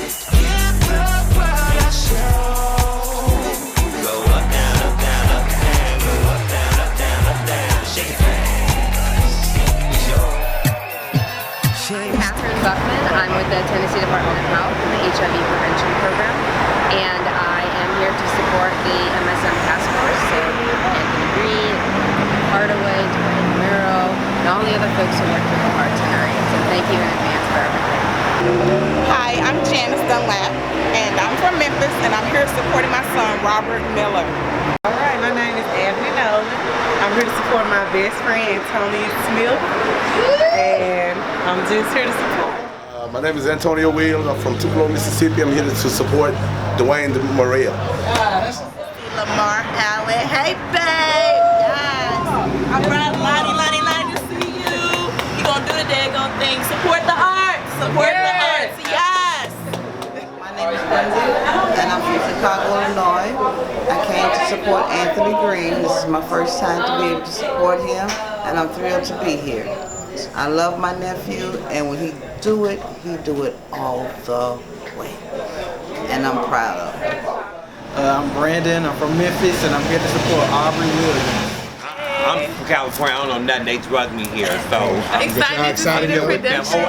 Give the world a show. Go up, down, up, down, up, down. Go up, down, up, down, up, down. Shake it fast. Catherine Buckman. I'm with the Tennessee Department of Health in the HIV Prevention Program, and I am here to support the MSM Task Force, so Anthony Green, Hardaway, Dwayne Muro, and all the other folks who work with the hearts and areas. So thank you in advance for everything. Hi, I'm Janice Dunlap, and I'm from Memphis, and I'm here supporting my son, Robert Miller. All right, my name is Abby Nolan. I'm here to support my best friend, Antonia Smith, and I'm just here to support. My name is Antonio Williams. I'm from Tupelo, Mississippi. I'm here to support Dwayne Morrell. Lamar Allen. Hey, babe. Yes. I'm proud, Lottie to see you. You gonna do the daggone thing. Support the arts. Support the arts. Yes. My name is Lindsay, and I'm from Chicago, Illinois. I came to support Anthony Green. This is my first time to be able to support him, and I'm thrilled to be here. I love my nephew, and when he do it all the way, and I'm proud of him. I'm Brandon. I'm from Memphis, and I'm here to support Aubrey Williams. I'm from California. I don't know nothing. They drugged me here, so I'm excited to see the redemption.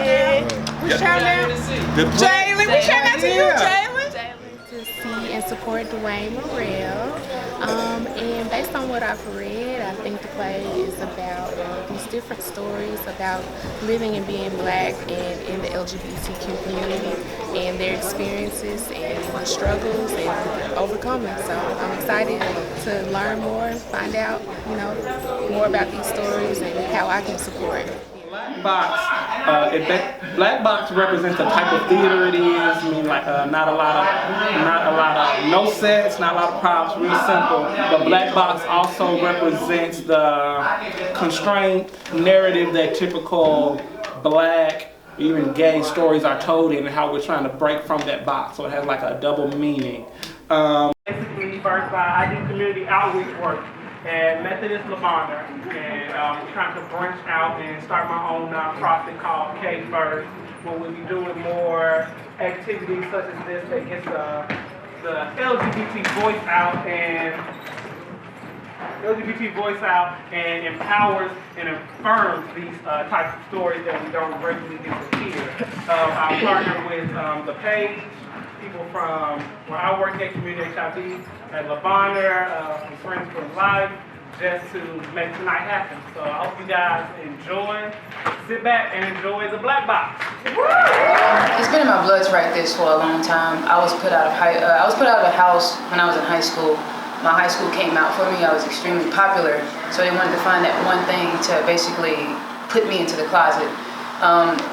We shout out Jalen. We shout out to you, Jalen. To see and support Dwayne Morrell. And based on what I've read, I think the play is about these different stories about living and being black and in the LGBTQ community and their experiences and struggles and overcoming. So I'm excited to learn more, find out, more about these stories and how I can support. Black box represents the type of theater it is. I mean, like not a lot of no sets, not a lot of props, real simple. But black box also represents the constrained narrative that typical black, even gay stories are told in, and how we're trying to break from that box. So it has like a double meaning. Basically, first I do community outreach work at Methodist Lavender, and I'm trying to branch out and start my own nonprofit called Cagedbirds, where we'll be doing more activities such as this that gets the LGBT voice out and empowers and affirms these types of stories that we don't regularly get to hear. I partner with the Page, people from where I work at Community HIV, at Lavender, from Friends for Life, just to make tonight happen. So I hope you guys enjoy. Sit back and enjoy the Black Box. It's been in my blood to write this for a long time. I was put out of the house when I was in high school. My high school came out for me. I was extremely popular, so they wanted to find that one thing to basically put me into the closet.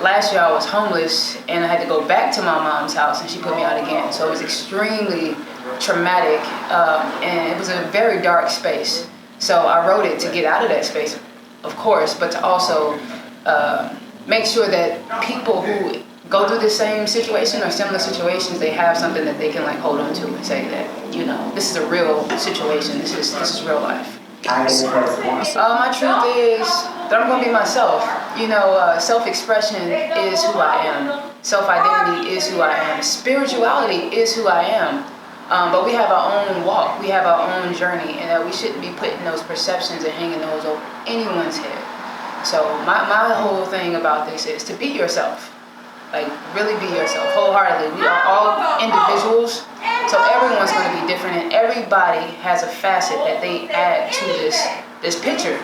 Last year I was homeless and I had to go back to my mom's house, and she put me out again. So it was extremely traumatic, and it was a very dark space. So I wrote it to get out of that space, of course, but to also make sure that people who go through the same situation or similar situations, they have something that they can hold on to and say that, this is a real situation, this is real life. My truth is that I'm going to be myself. Self-expression is who I am. Self-identity is who I am. Spirituality is who I am. But we have our own walk, we have our own journey, and that we shouldn't be putting those perceptions and hanging those over anyone's head. So my whole thing about this is to be yourself. Really be yourself, wholeheartedly. We are all individuals, so everyone's going to be different, and everybody has a facet that they add to this picture,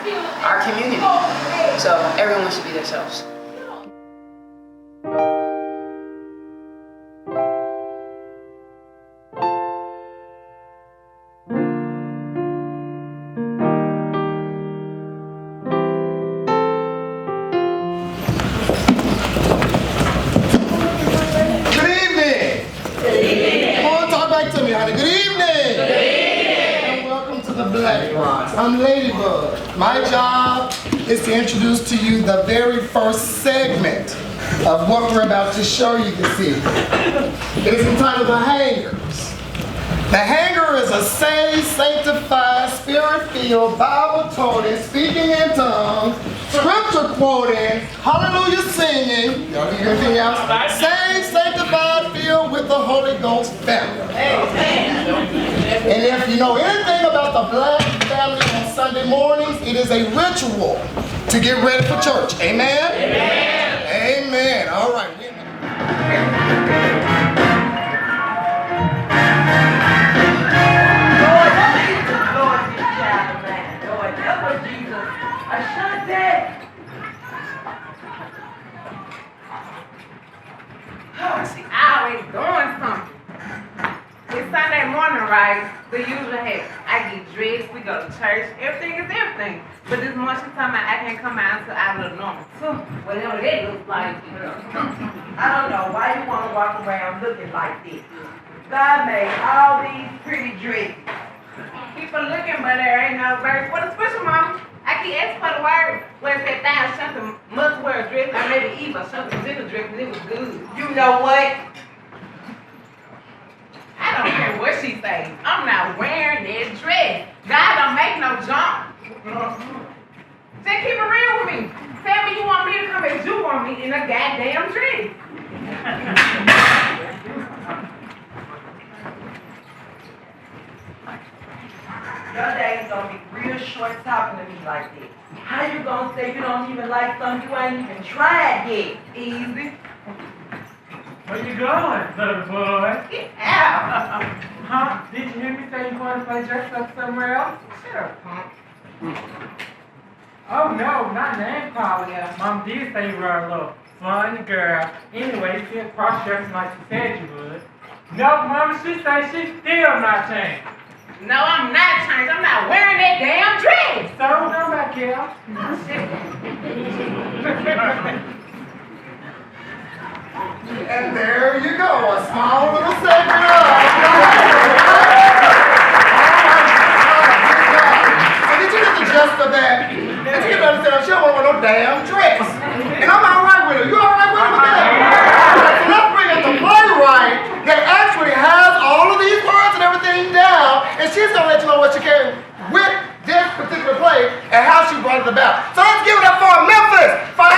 our community. So everyone should be themselves. I'm Ladybug. My job is to introduce to you the very first segment of what we're about to show you this evening. It is entitled The Hangers. The hanger is a saved, sanctified, spirit-filled, Bible-toting, speaking in tongues, scripture quoting, hallelujah singing, y'all hear anything else? Saved, sanctified, filled with the Holy Ghost family. And if you know anything about the black family on Sunday mornings, it is a ritual to get ready for church. Amen? Amen. Amen. All right. It's Sunday morning, right? The usual hair. I get dressed, we go to church, everything is everything. But this morning she's talking about I can't come out until I look normal. So, whatever that looks like. I don't know why you want to walk around looking like this. God made all these pretty dresses. People looking, but there ain't no verse. What a special, mama. I keep asking for the word where it said thou something must wear a dress, or maybe Eva something was in the dress, and it was good. You know what? I don't care what she say. I'm not wearing that dress. God don't make no jump. Just keep it real with me. Tell me you want me to come as you want me in a goddamn dress. Your day's gonna be real short talking to me like this. How you gonna say you don't even like something you ain't even tried yet? Easy. Where you going, little boy? Get out. Huh? Did you hear me say you want to play dress up somewhere else? Shut up, punk. Oh no, not name calling. Mom did say you were a little fun girl. Anyway, you still cross-dressing like she said you would. No, Mama, she said she's still not changed. No, I'm not changed. I'm not wearing that damn dress. So, come back here. And there you go, a small little segment of. So did you get the gist of that? Did you get to understand? She don't want no damn dress. And I'm all right with her. You all right with her with that? So let's bring in the playwright that actually has all of these words and everything down, and she's gonna let you know what she came with this particular play and how she brought it about. So let's give it up for Memphis. For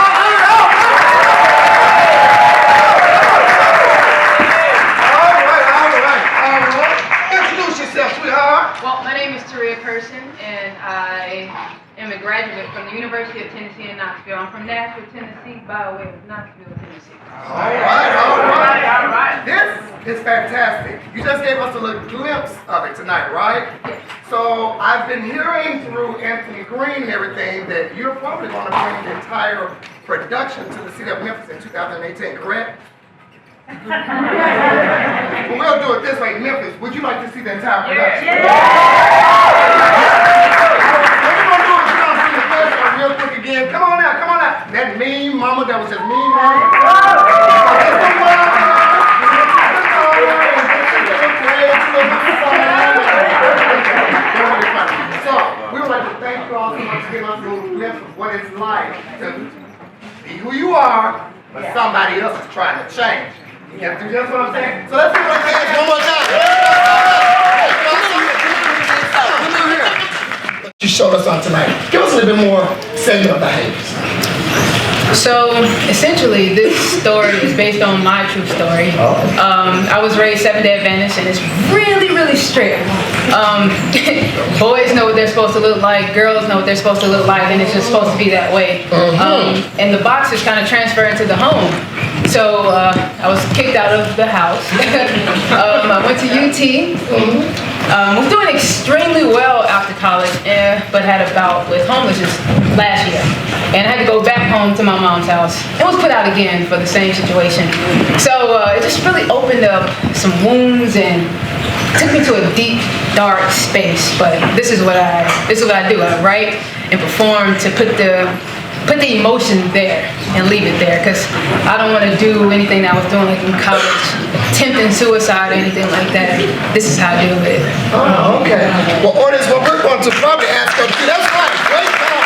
Well, my name is Taria Person, and I am a graduate from the University of Tennessee in Knoxville. I'm from Nashville, Tennessee, by way of Knoxville, Tennessee. All right. This is fantastic. You just gave us a little glimpse of it tonight, right? Yes. So I've been hearing through Anthony Green and everything that you're probably going to bring the entire production to the city of Memphis in 2018, correct? Well, we'll do it this way. Memphis, would you like to see the entire production? What we're going to do is we're going to see the first one real quick again. Come on out. That mean mama, that was just mean mama. So, we would like to thank you all so much for giving us a little glimpse of what it's like to be who you are, but somebody else is trying to change. You have to do just what I'm saying. So let's do it again one more time. You showed us on tonight. Give us a little bit more segment of behaviors. So essentially, this story is based on my true story. I was raised Seventh-day Adventist, and it's really, really strict. Boys know what they're supposed to look like, girls know what they're supposed to look like, and it's just supposed to be that way. And the boxes kind of transfer into the home. So I was kicked out of the house. I went to UT. Was doing extremely well after college, but had a bout with homelessness last year. And I had to go back home to my mom's house. And was put out again for the same situation. So it just really opened up some wounds and took me to a deep, dark space. But this is what I do. I write and perform to put the emotion there and leave it there, because I don't want to do anything that I was doing like in college, attempting suicide or anything like that. This is how I deal with it. Oh, okay. Well, audience, what we're going to probably ask her to do, that's right, great job.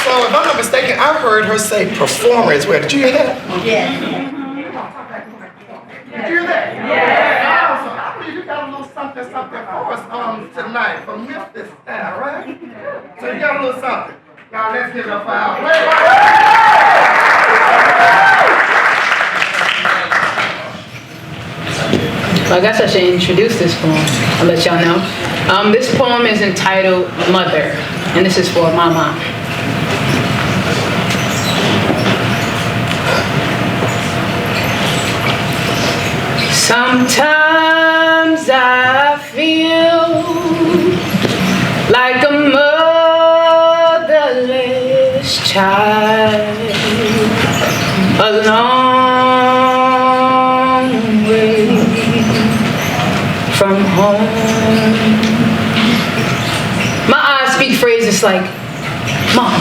So if I'm not mistaken, I heard her say performer as well. Did you hear that? Yes. Did you hear that? Yeah. So I believe you got a little something for us tonight from Memphis, right? So you got a little something. Y'all, let's give it up for our playwright. I guess I should introduce this poem. I'll let y'all know. This poem is entitled Mother, and this is for my mom. Sometimes I feel like a motherless child, a long way from home. My eyes speak phrases like, Mom,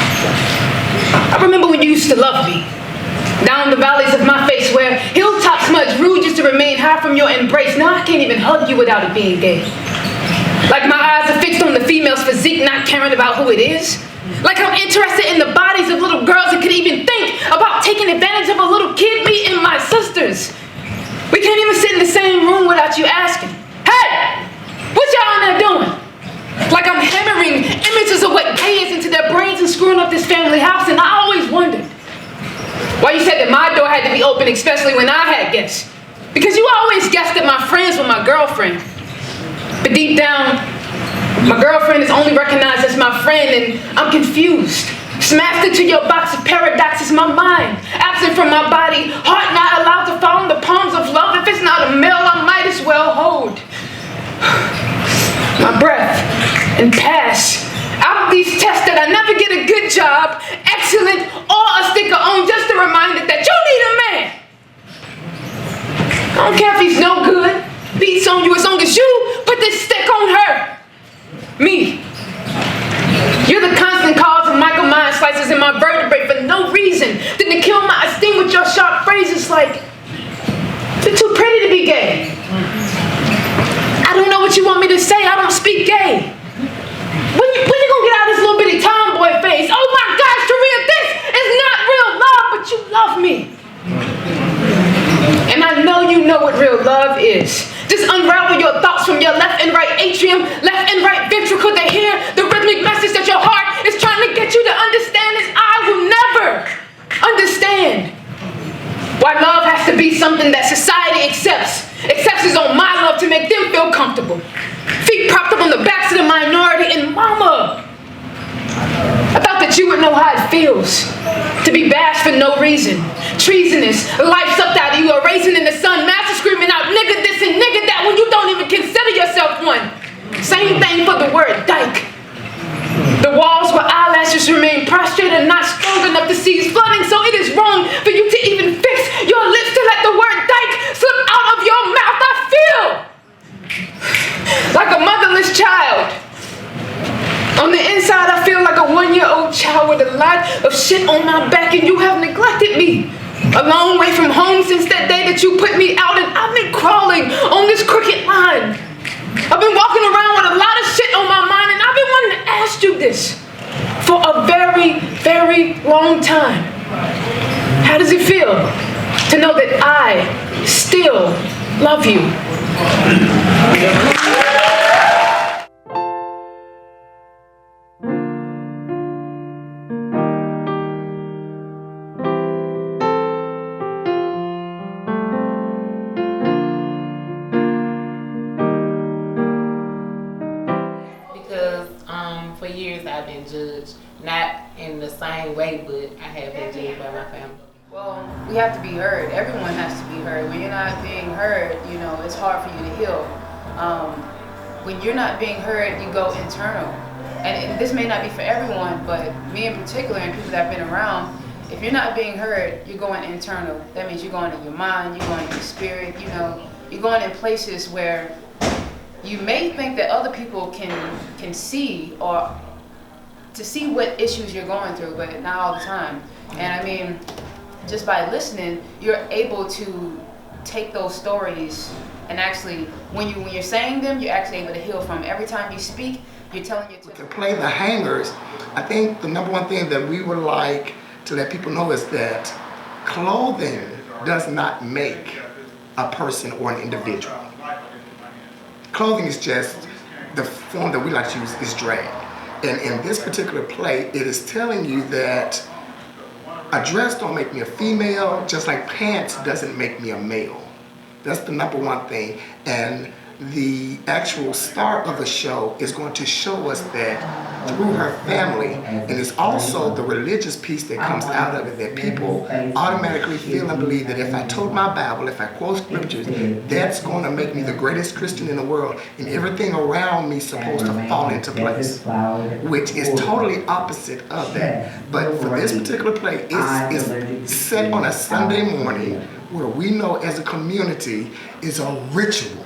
I remember when you used to love me. Down the valleys of my face where hilltops smudge rude just to remain high from your embrace. Now I can't even hug you without it being gay. Like my eyes are fixed on the female's physique, not caring about who it is. Like I'm interested in the bodies of little girls that could even think about taking advantage of a little kid, me and my sisters. We can't even sit in the same room without you asking, hey, what y'all in there doing? Like I'm hammering images of what gay is into their brains and screwing up this family house, and I always wondered why you said that my door had to be open, especially when I had guests. Because you always guessed that my friends were my girlfriend. But deep down, my girlfriend is only recognized as my friend, and I'm confused. Smashed into your box of paradoxes, my mind absent from my body, heart not allowed to fall in the palms of love. If it's not a male, I might as well hold my breath and pass out of these tests that I never get a good job, excellent, or a sticker on, just a reminder that you need a man. I don't care if he's no good, beats on you as long as you put this stick on her. Me. You're the constant cause of Michael Myers slices in my vertebrae for no reason than to kill my esteem with your sharp phrases like, you're too pretty to be gay. I don't know what you want me to say, I don't speak gay. When you gonna get out of this little bitty tomboy face? Oh my gosh, Taria, this is not real love, but you love me. And I know you know what real love is. Just unravel your thoughts from your left and right atrium, left and right ventricle to hear the rhythmic message that your heart is trying to get you to understand is I will never understand why love has to be something that society accepts is on my love to make them feel comfortable. Feet propped up on the backs of the minority, and mama, I thought that you would know how it feels to be bashed for no reason. Treasonous, life sucked out of you, a raisin in the sun, master screaming out nigga this and nigga that when you don't even consider yourself one. Same thing for the word dyke. The walls where eyelashes remain prostrate and not strong enough to seize flooding, so it is wrong for you to even fix your lips to let the word dyke slip out of your mouth. I feel like a motherless child. On the inside, I feel like a 1-year-old child with a lot of shit on my back, and you have neglected me. A long way from home since that day that you put me out, and I've been crawling on this crooked line. I've been walking around with a lot of shit on my mind, and I've been wanting to ask you this for a very, very long time. How does it feel to know that I still love you? For years I've been judged, not in the same way, but I have been judged by my family. Well, we have to be heard. Everyone has to be heard. When you're not being heard, you know, it's hard for you to heal. When you're not being heard, you go internal. And this may not be for everyone, but me in particular and people that have been around, if you're not being heard, you're going internal. That means you're going in your mind, you're going in your spirit, you know, you're going in places where you may think that other people can see or to see what issues you're going through, but not all the time. And I mean, just by listening, you're able to take those stories and actually, when you're saying them, you're actually able to heal from. Every time you speak, you're telling your to play the hangers. I think the number one thing that we would like to let people know is that clothing does not make a person or an individual. Clothing is just the form that we like to use is drag. And in this particular play, it is telling you that a dress don't make me a female, just like pants doesn't make me a male. That's the number one thing. And the actual star of the show is going to show us that through her family, and it's also the religious piece that comes out of it, that people automatically feel and believe that if I told my Bible, if I quote scriptures, that's going to make me the greatest Christian in the world, and everything around me is supposed to fall into place, which is totally opposite of that. But for this particular play, it's set on a Sunday morning where we know as a community is a ritual.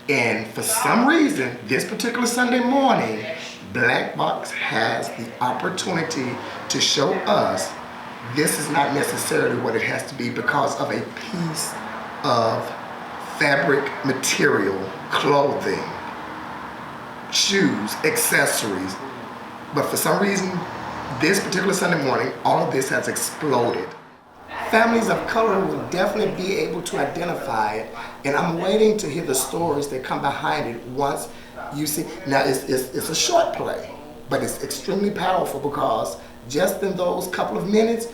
And for some reason, this particular Sunday morning, Black Box has the opportunity to show us this is not necessarily what it has to be because of a piece of fabric material, clothing, shoes, accessories. But for some reason, this particular Sunday morning, all of this has exploded. Families of color will definitely be able to identify it, and I'm waiting to hear the stories that come behind it once you see. Now, it's a short play, but it's extremely powerful because just in those couple of minutes,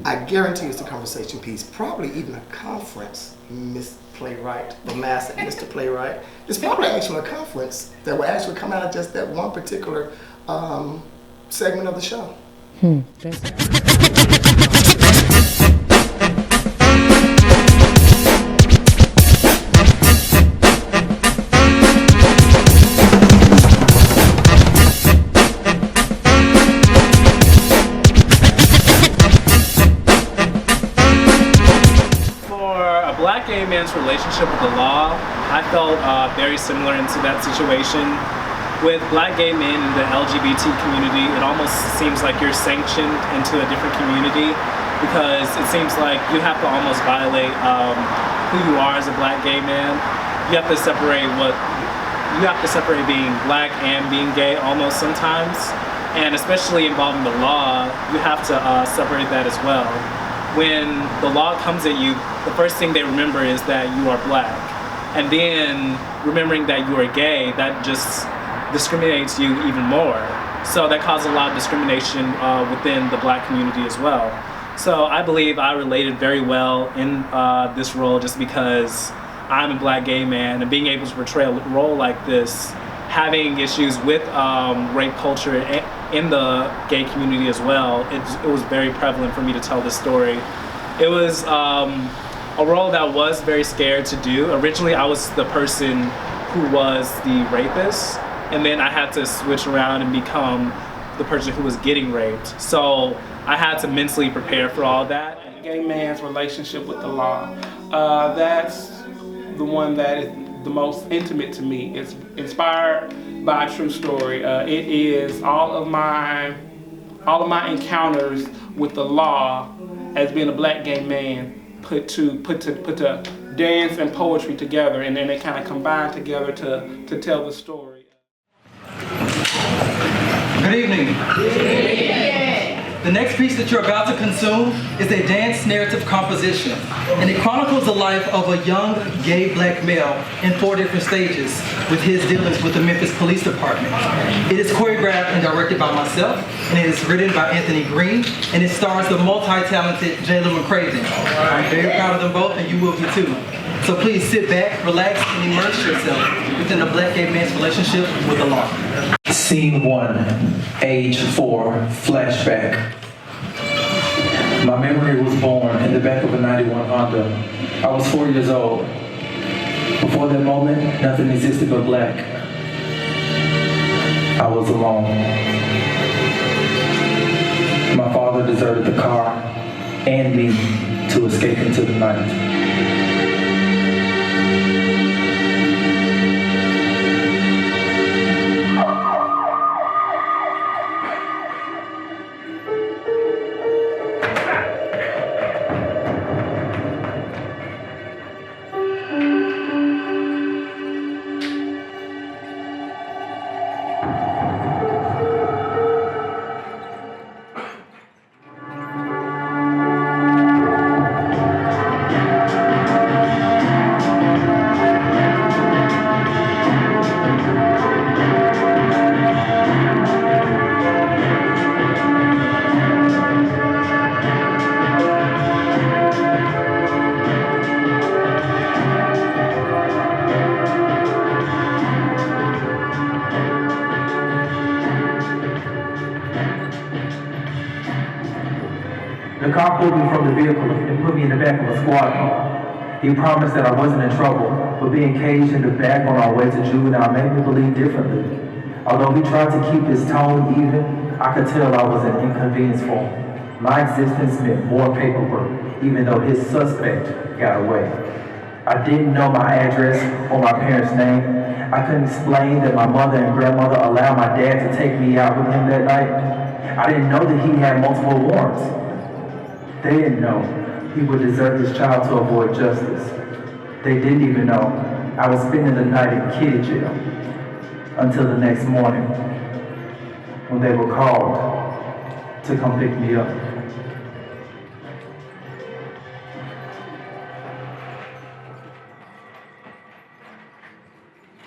I guarantee it's a conversation piece, probably even a conference, Miss Playwright, the master Mr. Playwright. It's probably actually a conference that will actually come out of just that one particular segment of the show. Black gay man's relationship with the law, I felt very similar into that situation. With black gay men in the LGBT community, it almost seems like you're sanctioned into a different community because it seems like you have to almost violate who you are as a black gay man. You have to separate being black and being gay almost sometimes, and especially involving the law, you have to separate that as well. When the law comes at you, the first thing they remember is that you are black. And then remembering that you are gay, that just discriminates you even more. So that caused a lot of discrimination within the black community as well. So I believe I related very well in this role just because I'm a black gay man, and being able to portray a role like this, having issues with rape culture in the gay community as well, it was very prevalent for me to tell this story. It was a role that was very scared to do. Originally, I was the person who was the rapist, and then I had to switch around and become the person who was getting raped. So I had to mentally prepare for all that. Gay man's relationship with the law, that's the one that is the most intimate to me. It's inspired by a true story. It is all of my encounters with the law as being a black gay man put to dance and poetry together, and then they kind of combine together to tell the story. Good evening. The next piece that you're about to consume is a dance narrative composition, and it chronicles the life of a young gay black male in 4 different stages with his dealings with the Memphis Police Department. It is choreographed and directed by myself, and it is written by Anthony Green, and it stars the multi-talented Jalen McCraven. I'm very proud of them both, and you will be too. So please sit back, relax, and immerse yourself within the black gay man's relationship with the law. Scene 1, age 4, flashback. My memory was born in the back of a 91 Honda. I was 4 years old. Before that moment, nothing existed but black. I was alone. My father deserted the car and me to escape into the night. pulled me from the vehicle and put me in the back of a squad car. He promised that I wasn't in trouble, but being caged in the back on our way to juvenile made me believe differently. Although he tried to keep his tone even, I could tell I was an inconvenience for him. My existence meant more paperwork, even though his suspect got away. I didn't know my address or my parents' name. I couldn't explain that my mother and grandmother allowed my dad to take me out with him that night. I didn't know that he had multiple warrants. They didn't know he would desert his child to avoid justice. They didn't even know I was spending the night in kiddie jail until the next morning when they were called to come pick me up.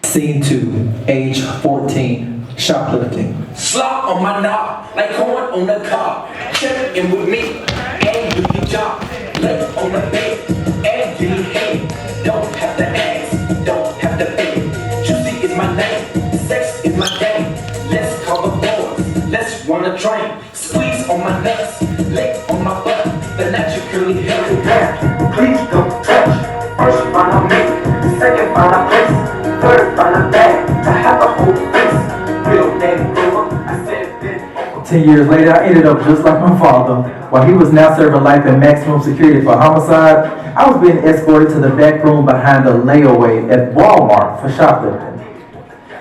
Scene 2, age 14, shoplifting. Slop on my knob, like corn on the cob. Check in with me, and do your job. Lay on the bed, and give me head. Don't have to ask, don't have to beg. Juicy is my name, sex is my game. Let's call the boys, let's run a train. Squeeze on my nuts, lick on my butt. The natural curly hair is back. Please don't touch. First find a mate, second find a place. Third find a bag, to have a whole face. Real name Brewer, I said it been. 10 years later, I ended up just like my father. While he was now serving life in maximum security for homicide, I was being escorted to the back room behind the layaway at Walmart for shoplifting.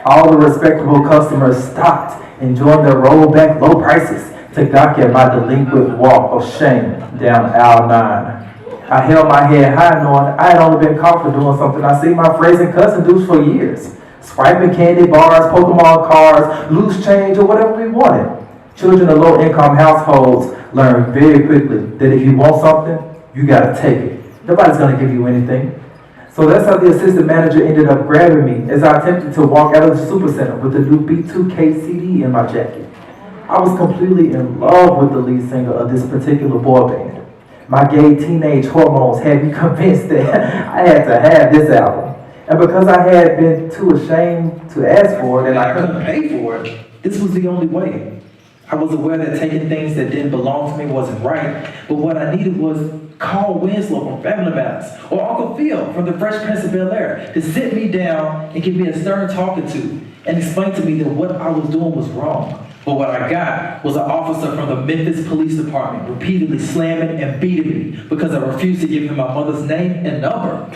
All the respectable customers stopped, enjoying their rollback low prices to gawk at my delinquent walk of shame down aisle 9. I held my head high knowing I had only been caught for doing something I see my friends and cousins do for years. Swiping candy bars, Pokemon cards, loose change, or whatever we wanted. Children of low-income households learn very quickly that if you want something, you gotta take it. Nobody's gonna give you anything. So that's how the assistant manager ended up grabbing me as I attempted to walk out of the supercenter with the new B2K CD in my jacket. I was completely in love with the lead singer of this particular boy band. My gay teenage hormones had me convinced that I had to have this album. And because I had been too ashamed to ask for it and I couldn't pay for it, this was the only way. I was aware that taking things that didn't belong to me wasn't right, but what I needed was Carl Winslow from Family Matters or Uncle Phil from the Fresh Prince of Bel-Air to sit me down and give me a stern talking to and explain to me that what I was doing was wrong. But what I got was an officer from the Memphis Police Department repeatedly slamming and beating me because I refused to give him my mother's name and number.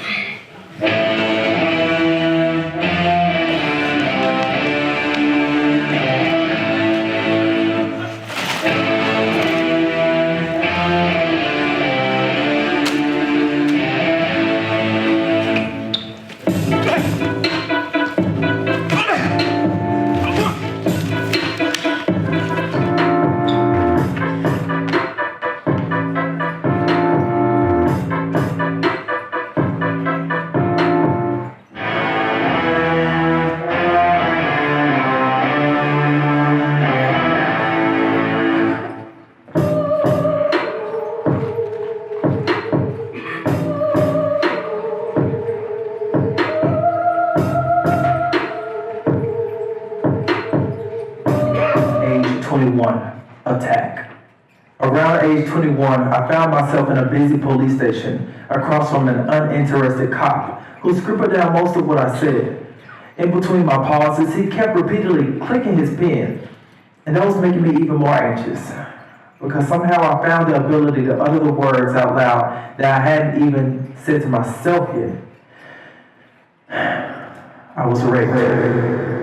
Attack. Around age 21, I found myself in a busy police station across from an uninterested cop who scribbled down most of what I said. In between my pauses, he kept repeatedly clicking his pen, and that was making me even more anxious because somehow I found the ability to utter the words out loud that I hadn't even said to myself yet. I was raped.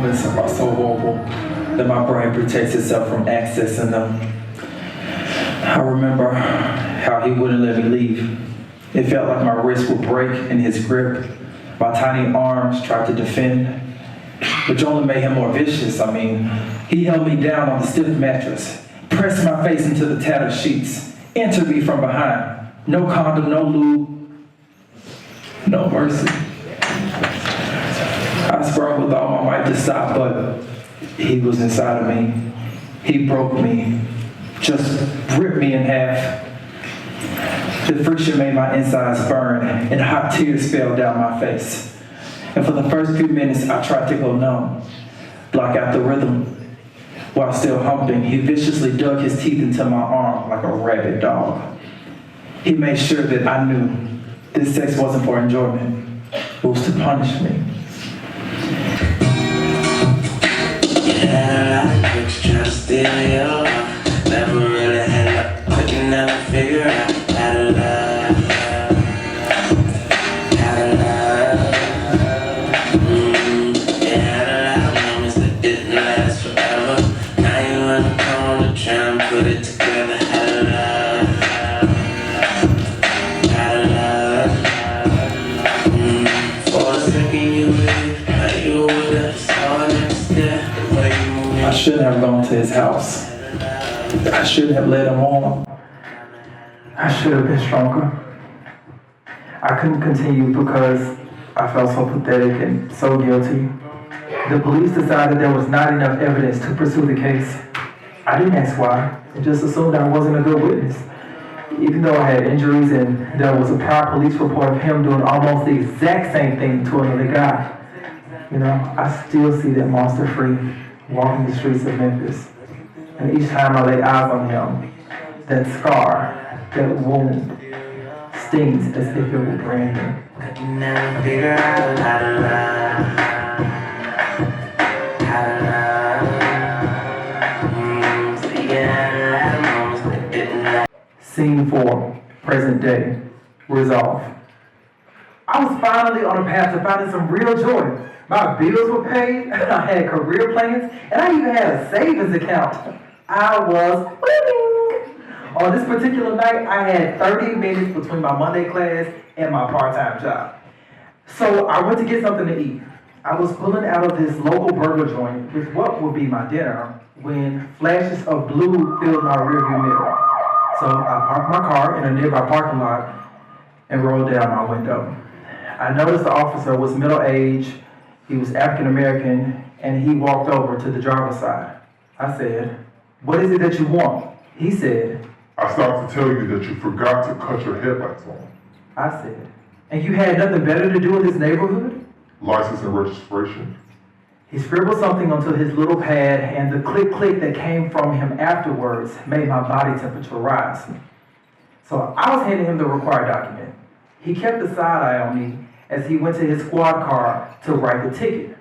moments are so horrible that my brain protects itself from accessing them. I remember how he wouldn't let me leave. It felt like my wrist would break in his grip. My tiny arms tried to defend, which only made him more vicious. I mean, he held me down on the stiff mattress, pressed my face into the tattered sheets, entered me from behind. No condom, no lube, no mercy. I sprung with all my might to stop, but he was inside of me. He broke me, just ripped me in half. The friction made my insides burn, and hot tears fell down my face. And for the first few minutes, I tried to go numb, block out the rhythm. While still humping, he viciously dug his teeth into my arm like a rabid dog. He made sure that I knew this sex wasn't for enjoyment, it was to punish me. Yeah, I was trying to steal your love. Never really had luck, couldn't never figure out how to love. How to love. Yeah, how to love moments that didn't last forever. Now you wanna come on to try and put it together. How to love. How to love. For a second you leave, now you with us all next step. I shouldn't have gone to his house. I shouldn't have led him on. I should have been stronger. I couldn't continue because I felt so pathetic and so guilty. The police decided there was not enough evidence to pursue the case. I didn't ask why. I just assumed I wasn't a good witness. Even though I had injuries and there was a prior police report of him doing almost the exact same thing to another guy. You know, I still see that monster free, walking the streets of Memphis. And each time I lay eyes on him, that scar, that wound, stings as if it were brand new. Couldn't never figure out how to love. How to love. So yeah, a lot of moments that didn't last. Scene 4, present day, resolve. I was finally on a path to finding some real joy. My bills were paid, I had career plans, and I even had a savings account. I was winning. On this particular night, I had 30 minutes between my Monday class and my part-time job. So I went to get something to eat. I was pulling out of this local burger joint with what would be my dinner when flashes of blue filled my rearview mirror. So I parked my car in a nearby parking lot and rolled down my window. I noticed the officer was middle-aged, he was African-American, and he walked over to the driver's side. I said, "What is it that you want?" He said, "I stopped to tell you that you forgot to cut your headlights on." I said, "And you had nothing better to do in this neighborhood?" "License and registration." He scribbled something onto his little pad, and the click-click that came from him afterwards made my body temperature rise. So I was handing him the required document. He kept a side eye on me as he went to his squad car to write the ticket.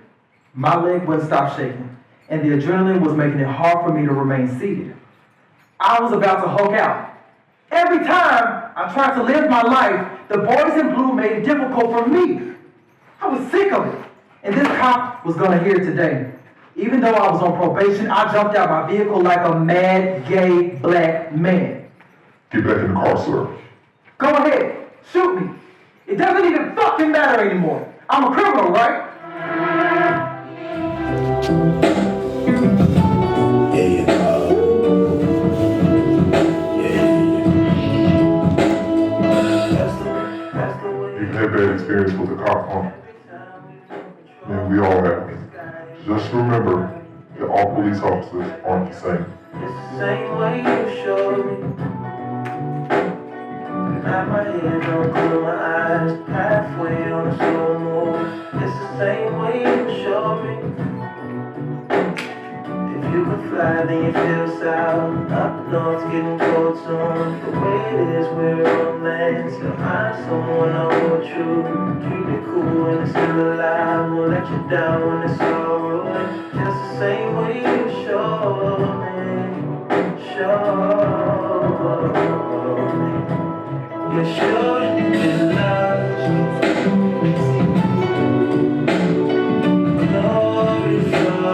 My leg wouldn't stop shaking, and the adrenaline was making it hard for me to remain seated. I was about to Hulk out. Every time I tried to live my life, the boys in blue made it difficult for me. I was sick of it, and this cop was gonna hear it today. Even though I was on probation, I jumped out my vehicle like a mad, gay, black man. "Get back in the car, sir." "Go ahead, shoot me. It doesn't even fucking matter anymore. I'm a criminal, right?" You've had bad experience with the cop, huh? Yeah, we all have. Just remember that all police officers aren't the same. Same way you showed me. Not my head, don't close my eyes. Halfway on a slow move. It's the same way you showed me. If you could fly, then you feel south. Up north, getting cold soon. The way it is, we're romance. You'll find someone I hold true. Keep it cool when it's still alive. Won't let you down when it's all ruined. Just the same way you showed me. Showed me. You should be loved. Glorify.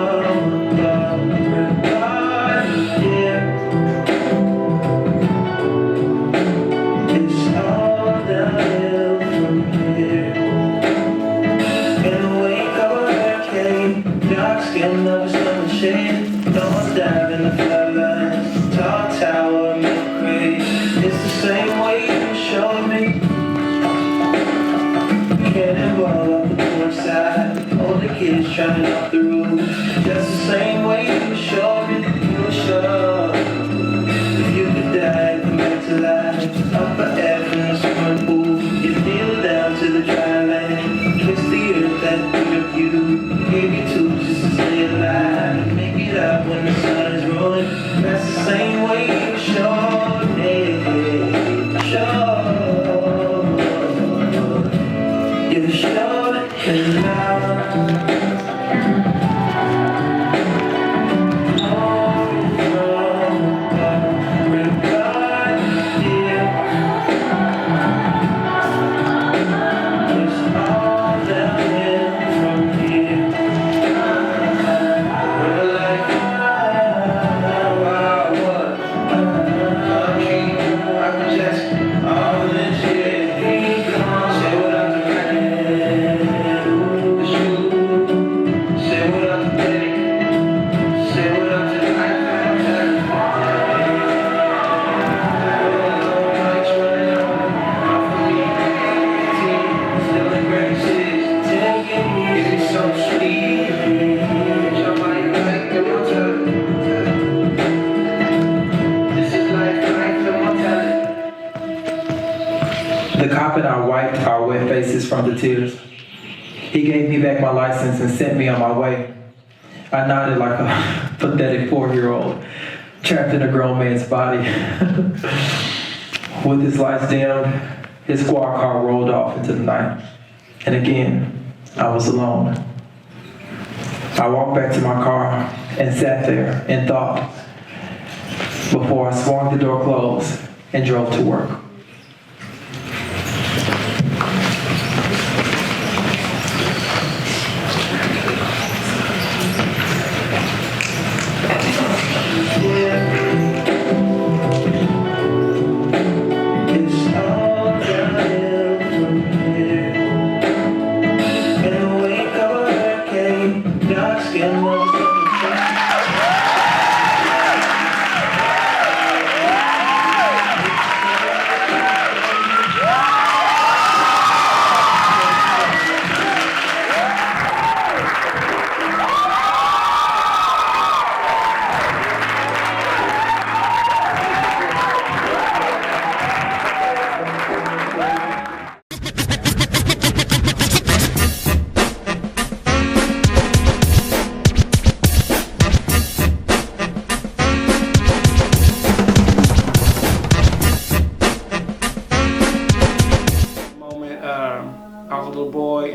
skin of a summer shade. Don't dive in the floodlines. Tall tower, milk crate. It's the same way you showed me. Cannonball off the porch side. Older kids trying off the roof. Just the same way you showed me. You were sure if you could die, come back to life. Up for air from the swimming pool. You kneel down to the dry land. Kiss the earth that grew up you. Gave you two just to stay alive. Make it up when the sun is rolling. That's the same way you showed me. You showed it now. The cop and I wiped our wet faces from the tears. He gave me back my license and sent me on my way. I nodded like a pathetic 4-year-old trapped in a grown man's body. With his lights dimmed, his squad car rolled off into the night. And again, I was alone. I walked back to my car and sat there in thought before I swung the door closed and drove to work.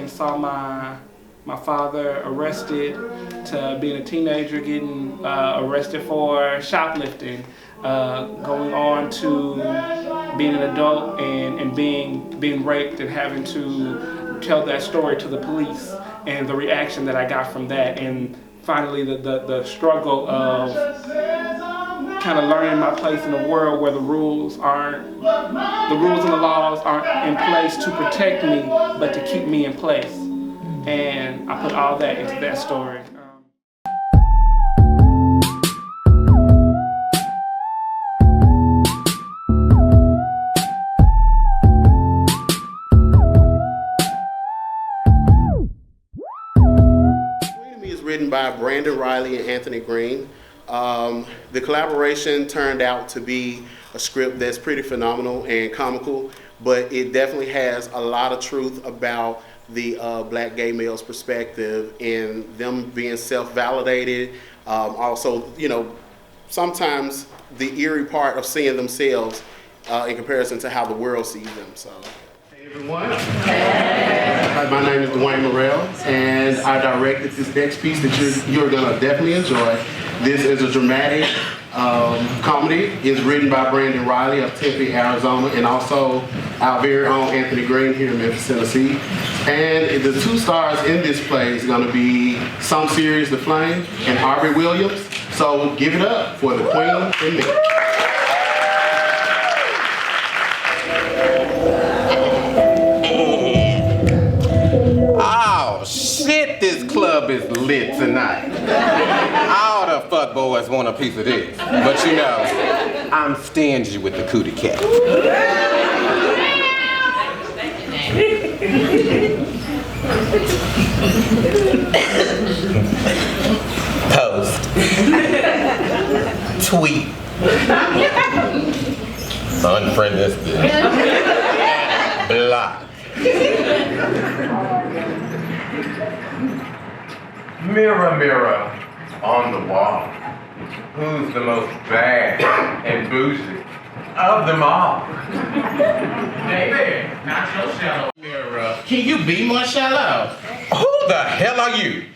Saw my father arrested, to being a teenager getting arrested for shoplifting, going on to being an adult and being raped and having to tell that story to the police, and the reaction that I got from that, and finally the struggle of kind of learning my place in a world where the rules and the laws aren't in place to protect me, but to keep me in place. And I put all that into that story. Is written by Brandon Riley and Anthony Green. The collaboration turned out to be a script that's pretty phenomenal and comical, but it definitely has a lot of truth about the black gay male's perspective and them being self-validated. Also, you know, sometimes the eerie part of seeing themselves in comparison to how the world sees them. So. Hey everyone. Hi, my name is Dwayne Morrell, and I directed this next piece that you're gonna definitely enjoy. This is a dramatic comedy. It's written by Brandon Riley of Tempe, Arizona, and also our very own Anthony Green here in Memphis, Tennessee. And the two stars in this play is gonna be Some Serious the Flame and Aubrey Williams. So give it up for the Queen and me. Oh shit, this club club is lit tonight. All the fuck boys want a piece of this. But you know, I'm stingy with the cootie cat. Post. Tweet. Unfriend this bitch. Block. Mirror, mirror on the wall, who's the most bad and bougie of them all? Baby, not your shallow. Mirror, can you be more shallow? Who the hell are you?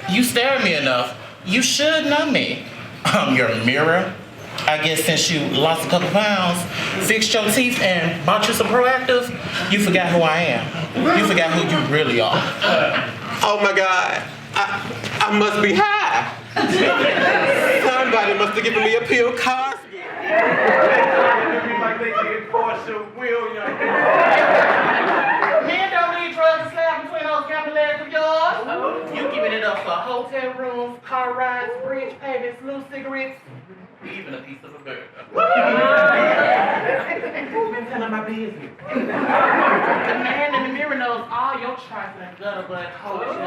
You stare at me enough, you should know me. I'm your mirror. I guess since you lost a couple pounds, fixed your teeth, and bought you some Proactive, you forgot who I am. You forgot who you really are. Oh my God, I must be high. Somebody must have given me a pill Cosby. Like they did Portia Williams. Men don't need drugs to slap between those capillaries of yours. You giving it up for hotel rooms, car rides, bridge payments, loose cigarettes, even a piece of a burger. Who's been telling my business? The man in the mirror knows all your trifling gutter butt hoes.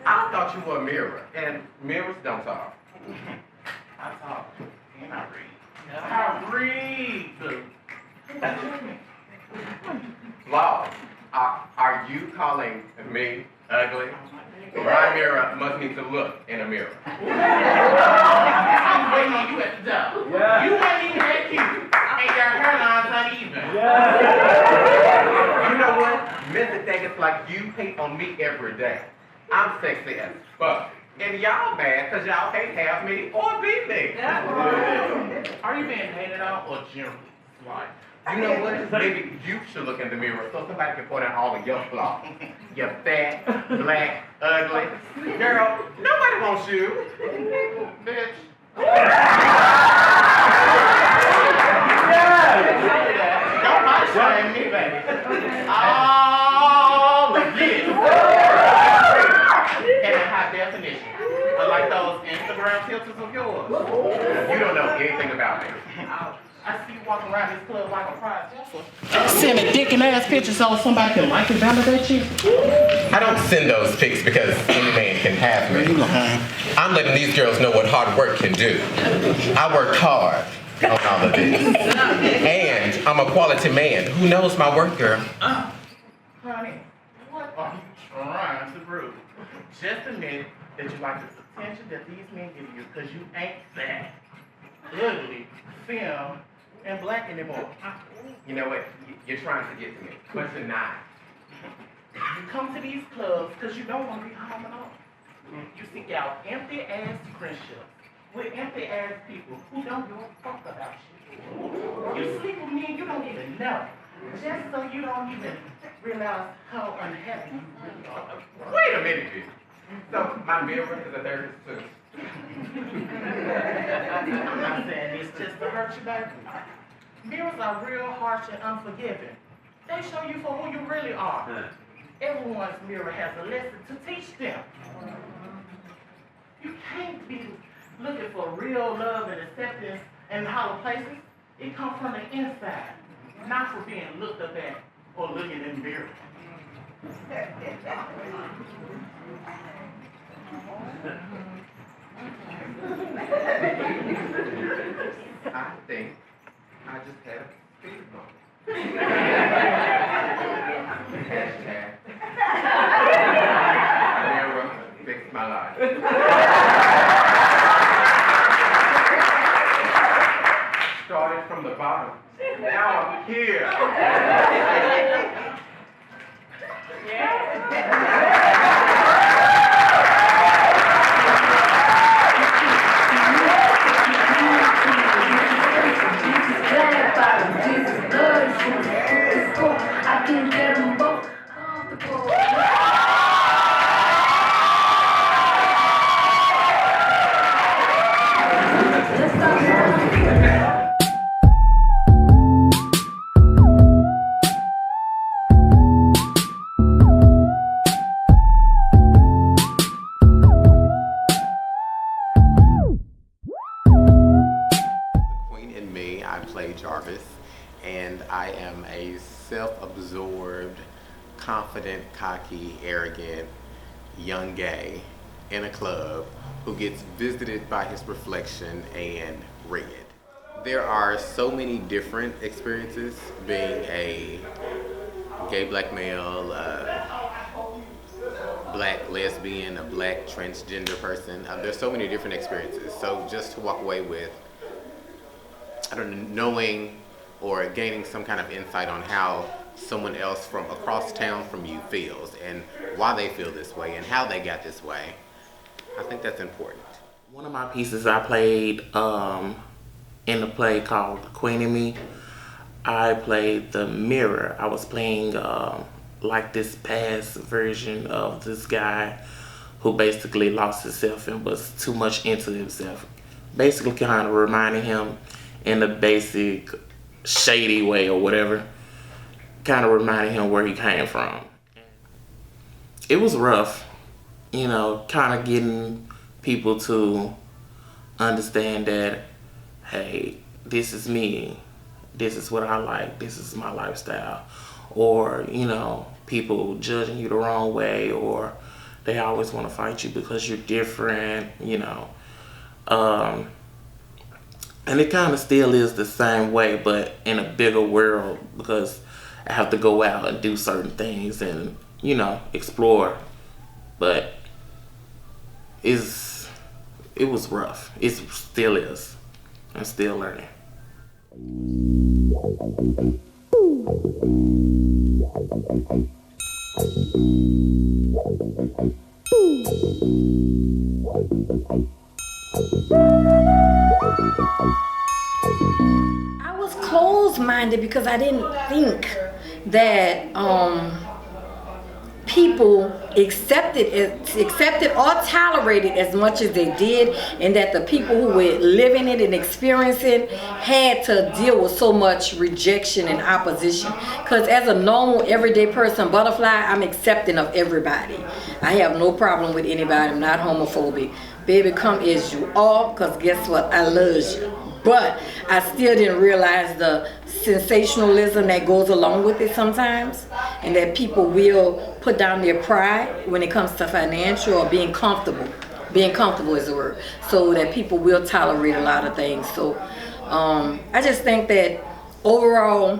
I thought you were a mirror, and mirrors don't talk. I talk and I read. I read. Law, are you calling me ugly? My mirror must need to look in a mirror. I'm waiting on you at the door. Yeah. You ain't even that cute. And your hairline's uneven. You know what? Mr. think it's like you hate on me every day. I'm sexy as fuck. And y'all mad because y'all can't have me or be me. Are you being hated on or generally disliked? You know what? Maybe you should look in the mirror so somebody can point out all of your flaws. You're fat, black, ugly. Girl, nobody wants you. Bitch. Don't mind shame me, baby. All of this. And in high definition. Like those Instagram filters of yours. You don't know anything about me. I see you walking around this club like a prize. Sending dick and ass pictures so somebody can like and validate you. I don't send those pics because any man can have me. I'm letting these girls know what hard work can do. I worked hard on all of this. And I'm a quality man who knows my worth, girl. Honey, what are you trying to prove? Just admit that you like the attention that these men give you because you ain't fat, ugly, thin, and black anymore. You know what? You're trying to get to me, but you're not. You come to these clubs because you don't want to be home alone. You seek out empty-ass friendships with empty-ass people who don't give a fuck about you. You sleep with men you don't even know, just so you don't even realize how unhappy you really are. Wait a minute, bitch. So my mirror is a 32. I'm not saying this just to hurt you, baby. Mirrors are real harsh and unforgiving. They show you for who you really are. Everyone's mirror has a lesson to teach them. You can't be looking for real love and acceptance in hollow places. It comes from the inside, not for being looked up at or looking in the mirror. I think I just had a speed bump. Hashtag. Mirror fixed my life. Started from the bottom. Now I'm here. play Jarvis, and I am a self-absorbed, confident, cocky, arrogant, young gay in a club who gets visited by his reflection and red. There are so many different experiences being a gay black male, black lesbian, a black transgender person. There's so many different experiences. So just to walk away with, I don't know, knowing or gaining some kind of insight on how someone else from across town from you feels and why they feel this way and how they got this way, I think that's important. One of my pieces I played in the play called Queen and Me, I played the mirror. I was playing like this past version of this guy who basically lost himself and was too much into himself. Basically kind of reminding him in a basic shady way or whatever, kind of reminding him where he came from. It was rough, you know, kind of getting people to understand that, hey, this is me, this is what I like, this is my lifestyle. Or, you know, people judging you the wrong way, or they always want to fight you because you're different, you know. And it kind of still is the same way, but in a bigger world, because I have to go out and do certain things and, you know, explore. But it was rough. It still is. I'm still learning. I was closed-minded because I didn't think that people accepted or tolerated as much as they did, and that the people who were living it and experiencing had to deal with so much rejection and opposition. Because as a normal, everyday person, butterfly, I'm accepting of everybody. I have no problem with anybody. I'm not homophobic. Baby, come as you are, because guess what? I love you. But I still didn't realize the sensationalism that goes along with it sometimes, and that people will put down their pride when it comes to financial or being comfortable. Being comfortable is the word. So that people will tolerate a lot of things. So I just think that overall,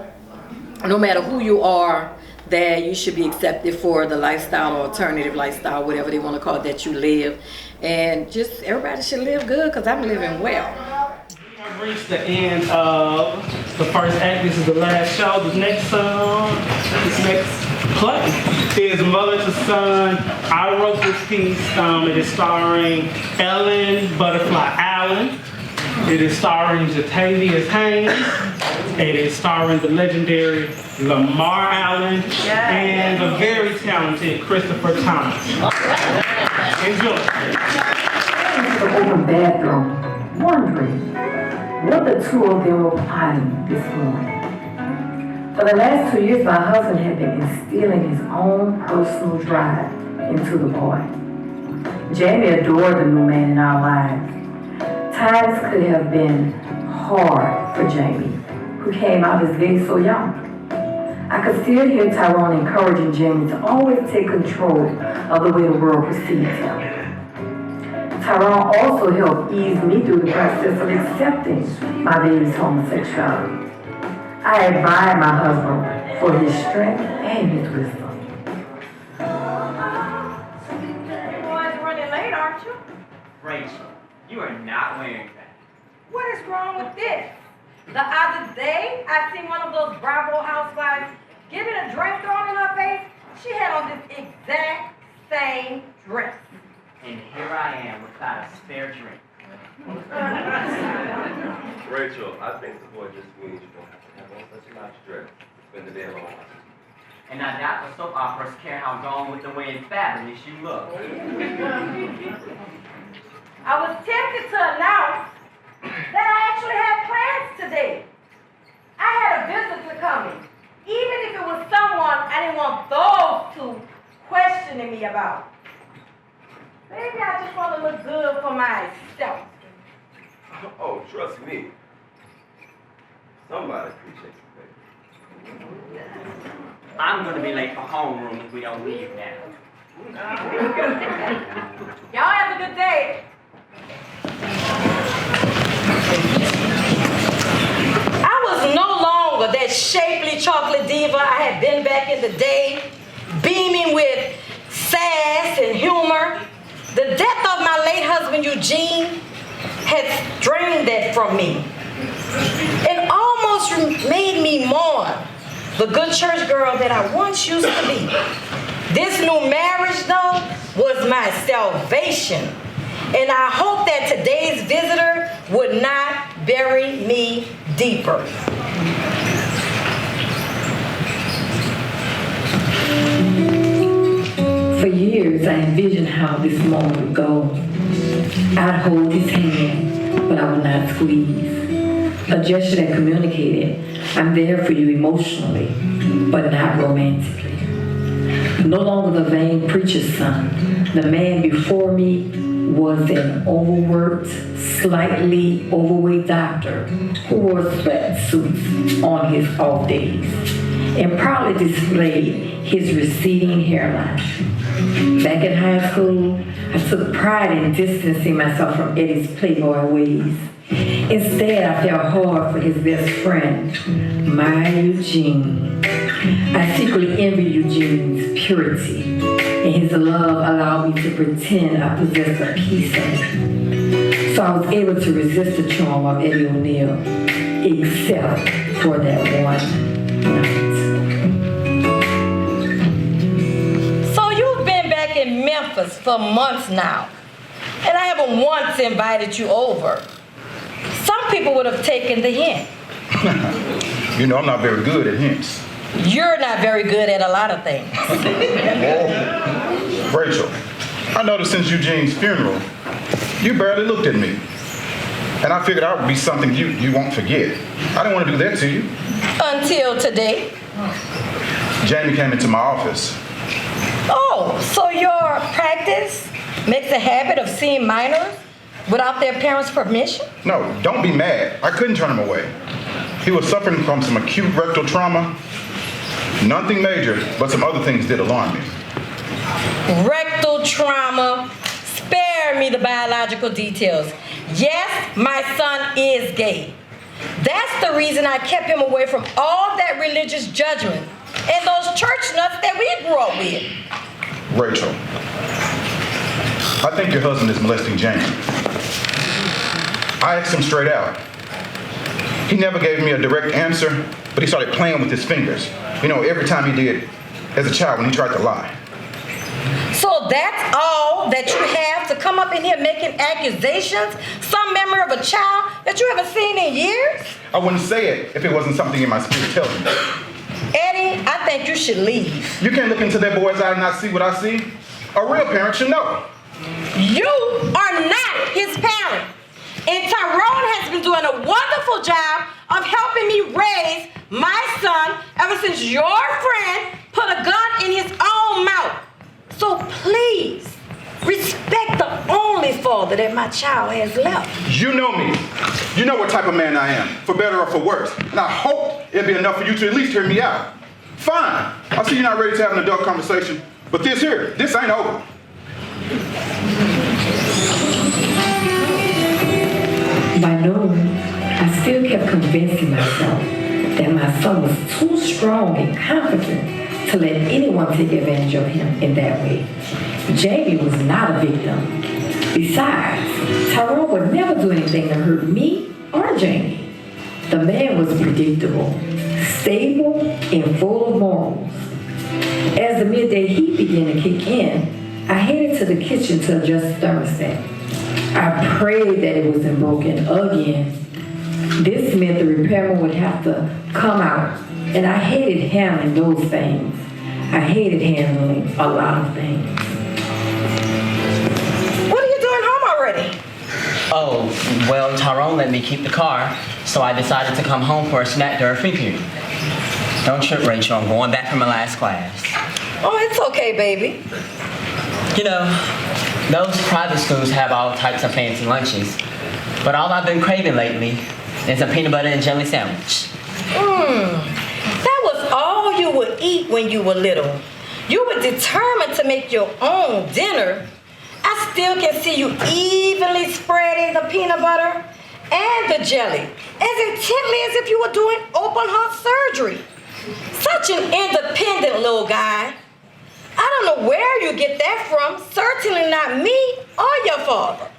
no matter who you are, that you should be accepted for the lifestyle or alternative lifestyle, whatever they want to call it, that you live. And just everybody should live good, because I'm living well. I've reached the end of the first act. This is the last show. The next play is Mother to Son. I wrote this piece. It is starring Ellen Butterfly Allen. It is starring Jatavius Haynes. It is starring the legendary Lamar Allen and the very talented Christopher Thomas. Enjoy. The open bathroom, wondering what the two of them were plotting this morning. For the last 2 years, my husband had been instilling his own personal drive into the boy. Jamie adored the new man in our lives. Times could have been hard for Jamie, who came out as gay so young. I could still hear Tyrone encouraging Jamie to always take control of the way the world perceives him. Tyrone also helped ease me through the process of accepting my baby's homosexuality. I admire my husband for his strength and his wisdom. You boys are running late, aren't you? Rachel, you are not wearing that. What is wrong with this? The other day, I seen one of those Bravo housewives giving a drink thrown in her face. She had on this exact same dress. And here I am without a spare drink. Rachel, I think the boy just means you don't have to have on such a nice dress. Spend the day alone. And I doubt the soap operas care how gone with the way and fabulous you look. I was tempted to announce that I actually had plans today. I had a visitor coming. Even if it was someone I didn't want those two questioning me about. Maybe I just want to look good for myself. Oh, trust me. Somebody appreciate you, baby. I'm gonna be late for homeroom if we don't leave now. Y'all have a good day. I was no longer that shapely chocolate diva I had been back in the day, beaming with sass and humor. The death of my late husband Eugene had drained that from me and almost made me mourn the good church girl that I once used to be. This new marriage, though, was my salvation. And I hope that today's visitor would not bury me deeper. For years, I envisioned how this moment would go. I'd hold his hand, but I would not squeeze. A gesture that communicated, I'm there for you emotionally, but not romantically. No longer the vain preacher's son. The man before me was an overworked, slightly overweight doctor who wore sweatsuits on his off days and proudly displayed his receding hairline. Back in high school, I took pride in distancing myself from Eddie's playboy ways. Instead, I felt hard for his best friend, my Eugene. I secretly envied Eugene's purity, and his love allowed me to pretend I possessed a piece of it. So I was able to resist the charm of Eddie O'Neill, except for that one night. So you've been back in Memphis for months now, and I haven't once invited you over. Some people would have taken the hint. You know, I'm not very good at hints. You're not very good at a lot of things. Whoa. Rachel, I noticed since Eugene's funeral, you barely looked at me. And I figured I would be something you won't forget. I didn't want to do that to you. Until today. Jamie came into my office. Oh, so your practice makes a habit of seeing minors without their parents' permission? No, don't be mad. I couldn't turn him away. He was suffering from some acute rectal trauma. Nothing major, but some other things did alarm me. Rectal trauma. Spare me the biological details. Yes, my son is gay. That's the reason I kept him away from all that religious judgment and those church nuts that we grew up with. Rachel, I think your husband is molesting Jamie. I asked him straight out. He never gave me a direct answer, but he started playing with his fingers. You know, every time he did as a child when he tried to lie. So that's all that you have to come up in here making accusations? Some memory of a child that you haven't seen in years? I wouldn't say it if it wasn't something in my spirit tells me. Eddie, I think you should leave. You can't look into that boy's eye and not see what I see. A real parent should know. You are not his parent. And Tyrone has been doing a wonderful job of helping me raise my son ever since your friend put a gun in his own mouth. So please, respect the only father that my child has left. You know me. You know what type of man I am, for better or for worse. And I hope it'll be enough for you to at least hear me out. Fine. I see you're not ready to have an adult conversation, but this ain't over. By noon, I still kept convincing myself that my son was too strong and confident to let anyone take advantage of him in that way. Jamie was not a victim. Besides, Tyrone would never do anything to hurt me or Jamie. The man was predictable, stable, and full of morals. As the midday heat began to kick in, I headed to the kitchen to adjust the thermostat. I prayed that it wasn't broken again. This meant the repairman would have to come out, and I hated handling those things. I hated handling a lot of things. What are you doing home already? Oh, well, Tyrone let me keep the car, so I decided to come home for a snack during free period. Don't trip, Rachel. I'm going back from my last class. Oh, it's okay, baby. You know, those private schools have all types of fancy lunches, but all I've been craving lately is a peanut butter and jelly sandwich. That was all you would eat when you were little. You were determined to make your own dinner. I still can see you evenly spreading the peanut butter and the jelly as intently as if you were doing open heart surgery. Such an independent little guy. I don't know where you get that from. Certainly not me or your father.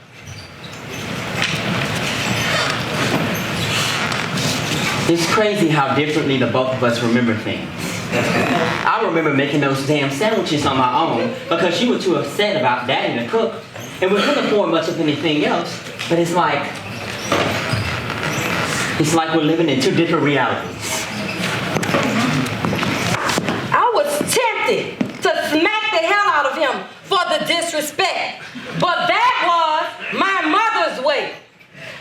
It's crazy how differently the both of us remember things. I remember making those damn sandwiches on my own because you were too upset about Daddy to cook, and we couldn't afford much of anything else. But it's like we're living in two different realities. I was tempted to smack the hell out of him for the disrespect, but that was my mother's way.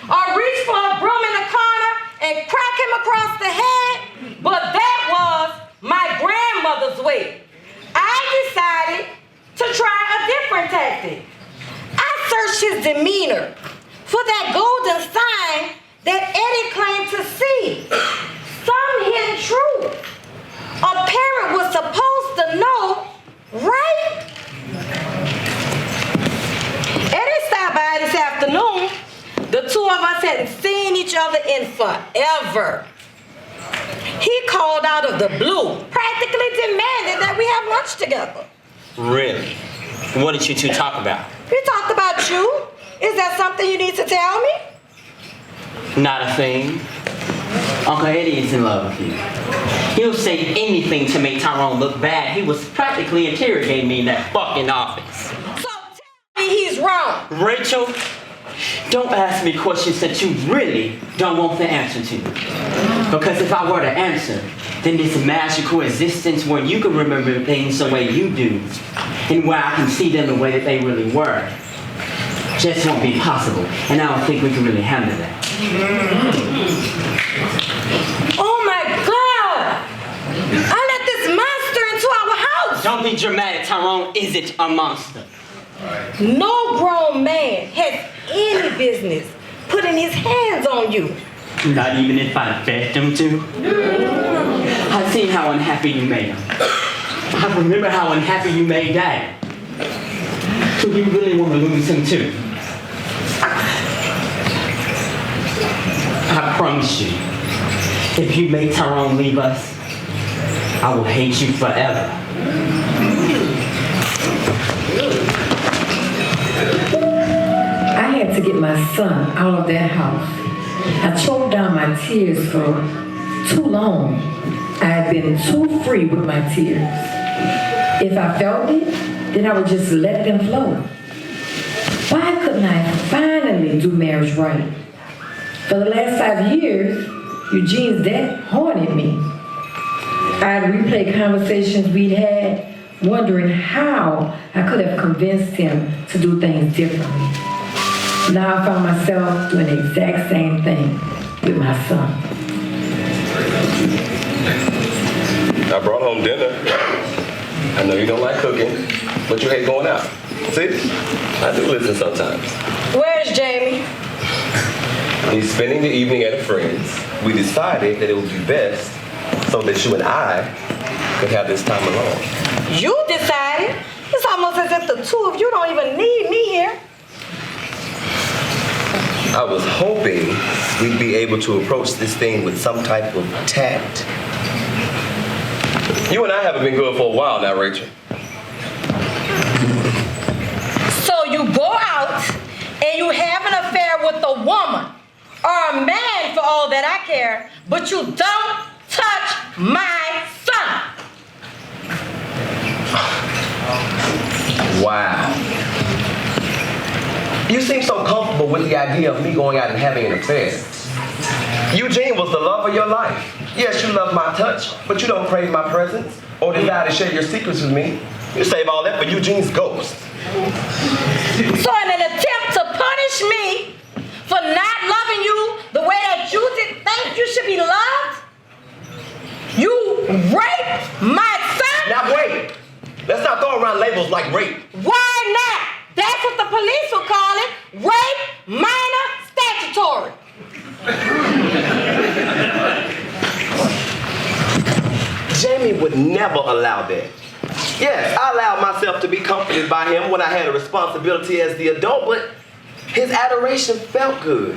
Or reach for a broom in the corner and crack him across the head, but that was my grandmother's way. I decided to try a different tactic. I searched his demeanor for that golden sign that Eddie claimed to see. Some hidden truth. A parent was supposed to know, right? Eddie stopped by this afternoon. The two of us hadn't seen each other in forever. He called out of the blue, practically demanded that we have lunch together. Really? What did you two talk about? We talked about you. Is that something you need to tell me? Not a thing. Uncle Eddie is in love with you. He'll say anything to make Tyrone look bad. He was practically interrogating me in that fucking office. So tell me he's wrong. Rachel, don't ask me questions that you really don't want the answer to. Because if I were to answer, then this magical existence where you can remember things the way you do, and where I can see them the way that they really were, just won't be possible. And I don't think we can really handle that. Oh my God! I let this monster into our house! Don't be dramatic, Tyrone isn't a monster. No grown man has any business putting his hands on you. Not even if I begged him to. I've seen how unhappy you made him. I remember how unhappy you made Dad. So you really want to lose him too? I promise you, if you make Tyrone leave us, I will hate you forever. I had to get my son out of that house. I choked down my tears for too long. I had been too free with my tears. If I felt it, then I would just let them flow. Why couldn't I finally do marriage right? For the last 5 years, Eugene's dad haunted me. I'd replay conversations we'd had, wondering how I could have convinced him to do things differently. Now I found myself doing the exact same thing with my son. I brought home dinner. I know you don't like cooking, but you hate going out. See? I do listen sometimes. Where's Jamie? He's spending the evening at a friend's. We decided that it would be best so that you and I could have this time alone. You decided? It's almost as if the two of you don't even need me here. I was hoping we'd be able to approach this thing with some type of tact. You and I haven't been good for a while now, Rachel. So you go out and you have an affair with a woman or a man for all that I care, but you don't touch my son. Wow. You seem so comfortable with the idea of me going out and having an affair. Eugene was the love of your life. Yes, you love my touch, but you don't crave my presence or desire to share your secrets with me. You save all that for Eugene's ghost. So in an attempt to punish me for not loving you the way that you think you should be loved, you raped my son? Now wait. Let's not throw around labels like rape. Why not? That's what the police will call it. Rape minor statutory. Eugene would never allow that. Yes, I allowed myself to be comforted by him when I had a responsibility as the adult, but his adoration felt good.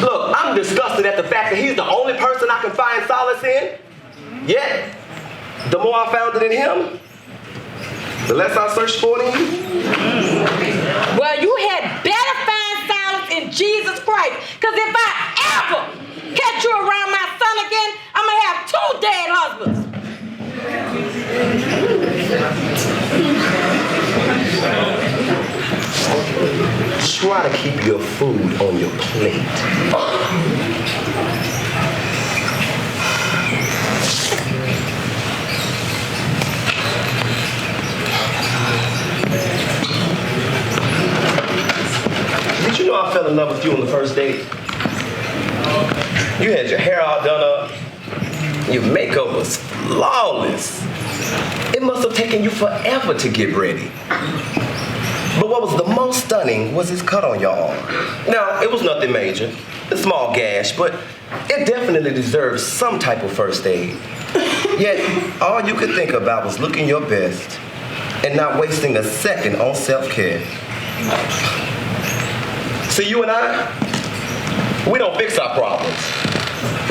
Look, I'm disgusted at the fact that he's the only person I can find solace in. Yet, the more I found it in him, the less I searched for it in you. Well, you had better find solace in Jesus Christ, because if I ever catch you around my son again, I'm going to have 2 dead husbands. Try to keep your food on your plate. Did you know I fell in love with you on the first date? You had your hair all done up. Your makeup was flawless. It must have taken you forever to get ready. But what was the most stunning was his cut on your arm. Now, it was nothing major, a small gash, but it definitely deserved some type of first aid. Yet, all you could think about was looking your best and not wasting a second on self-care. See, you and I, we don't fix our problems.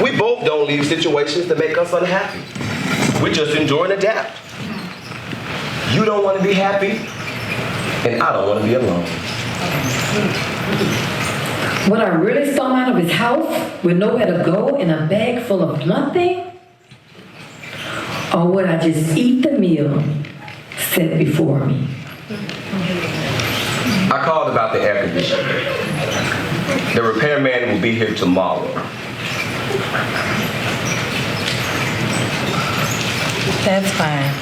We both don't leave situations that make us unhappy. We just enjoy and adapt. You don't want to be happy, and I don't want to be alone. When I really saw him out of his house with nowhere to go and a bag full of nothing, or would I just eat the meal set before me? I called about the air conditioner. The repairman will be here tomorrow. That's fine.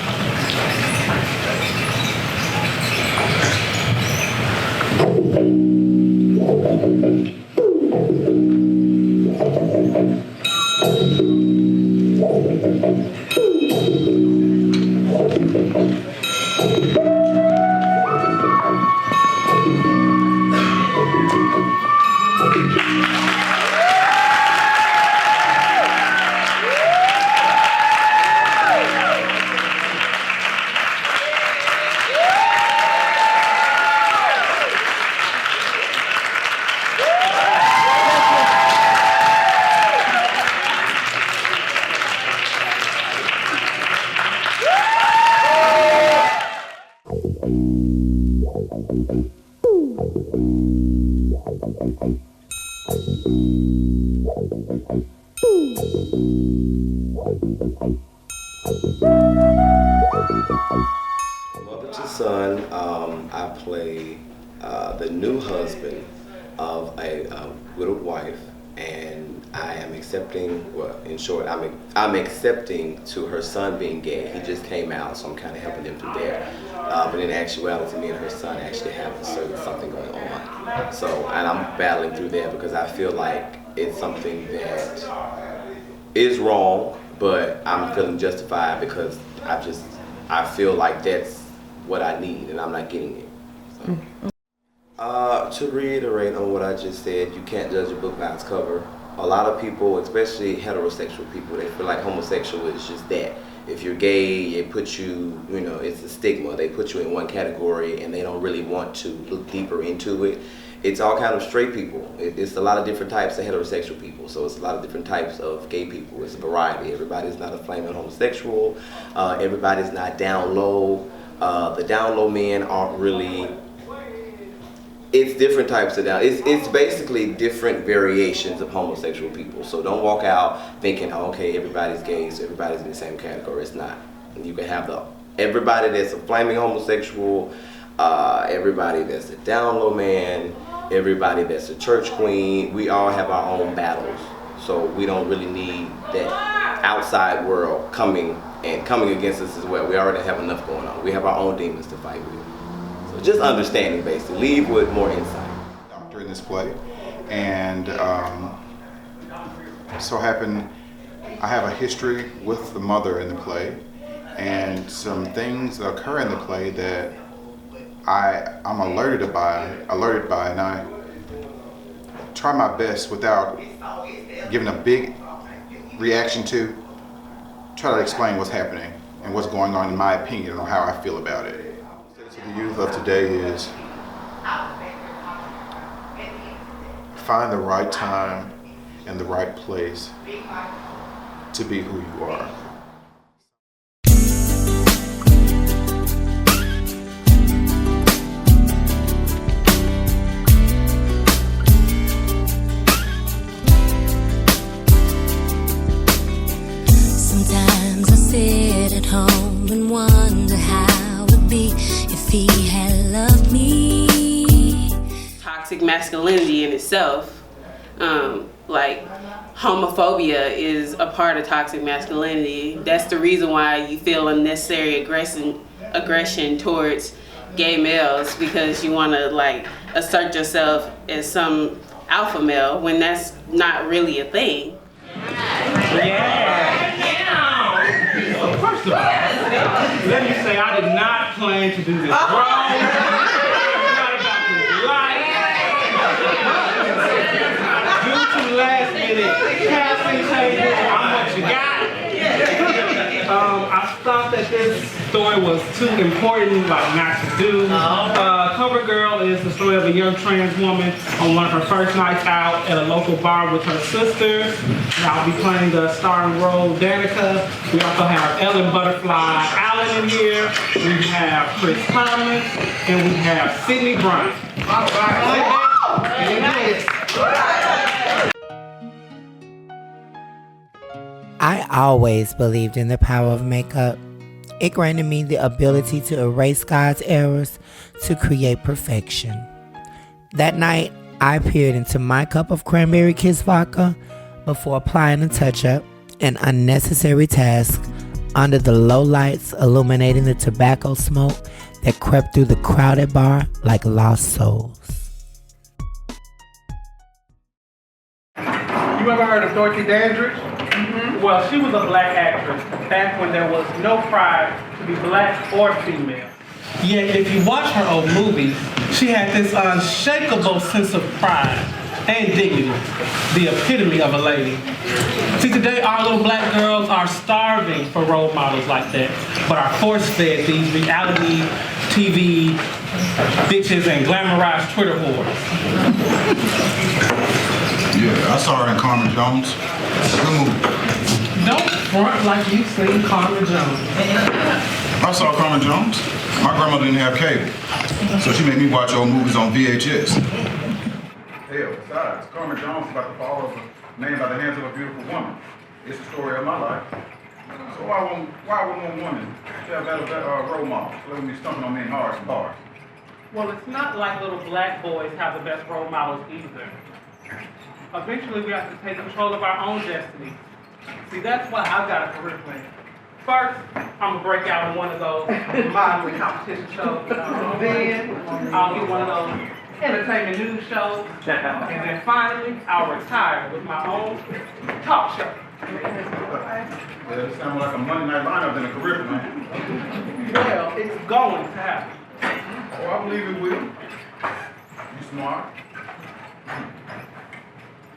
Mother to son, I play the new husband of a widowed wife, and I am accepting, well, in short, I'm accepting to her son being gay. He just came out, so I'm kind of helping them through there. But in actuality, me and her son actually have something going on. So, and I'm battling through there because I feel like it's something that is wrong, but I'm feeling justified because I feel like that's what I need, and I'm not getting it. So. To reiterate on what I just said, you can't judge a book by its cover. A lot of people, especially heterosexual people, they feel like homosexual is just that. If you're gay, it puts you, it's a stigma. They put you in one category and they don't really want to look deeper into it. It's all kind of straight people. It's a lot of different types of heterosexual people. So it's a lot of different types of gay people. It's a variety. Everybody's not a flaming homosexual. Everybody's not down low. The down low men aren't really. It's different types of down. It's basically different variations of homosexual people. So don't walk out thinking, oh, okay, everybody's gay, so everybody's in the same category. It's not. You can have everybody that's a flaming homosexual, everybody that's a down low man, everybody that's a church queen. We all have our own battles. So we don't really need that outside world coming against us as well. We already have enough going on. We have our own demons to fight with. So just understanding, basically. Leave with more insight. During this play, and so happened I have a history with the mother in the play, and some things occur in the play that I'm alerted by, and I try my best without giving a big reaction to, try to explain what's happening and what's going on in my opinion and how I feel about it. To the youth of today is find the right time and the right place to be who you are. Sometimes I sit at home and wonder how it would be if he had loved me. Toxic masculinity in itself, like homophobia is a part of toxic masculinity. That's the reason why you feel unnecessary aggression towards gay males, because you want to like assert yourself as some alpha male when that's not really a thing. So first of all, let me say I did not plan to do this wrong. Last minute casting table, how much you got? I thought that this story was too important, like not to do. Cover Girl is the story of a young trans woman on one of her first nights out at a local bar with her sisters. And I'll be playing the starring role Danica. We also have Ellen Butterfly Allen in here. We have Chris Thomas, and we have Sydney Bryant. All right. I always believed in the power of makeup. It granted me the ability to erase God's errors to create perfection. That night, I peered into my cup of cranberry kiss vodka before applying a touch-up, an unnecessary task, under the low lights illuminating the tobacco smoke that crept through the crowded bar like lost souls. You ever heard of Dorothy Dandridge? Well, she was a black actress back when there was no pride to be black or female. Yet, if you watch her old movies, she had this unshakable sense of pride and dignity, the epitome of a lady. See, today our little black girls are starving for role models like that, but are force-fed these reality TV bitches and glamorized Twitter whores. Yeah, I saw her in Carmen Jones. Good movie. Don't front like you've seen Carmen Jones. I saw Carmen Jones. My grandmother didn't have cable, so she made me watch old movies on VHS. Hell, besides, Carmen Jones is about the fall of a man by the hands of a beautiful woman. It's the story of my life. So why wouldn't one woman have that role model? Let me stumping on me in hard bars. Well, it's not like little black boys have the best role models either. Eventually, we have to take control of our own destiny. See, that's why I've got a career plan. First, I'm gonna break out in one of those modeling competition shows. Then, I'll get one of those entertainment news shows. And then finally, I'll retire with my own talk show. Yeah, it sounds like a Monday night lineup than a career plan. Well, it's going to happen. Oh, I believe it will. You smart.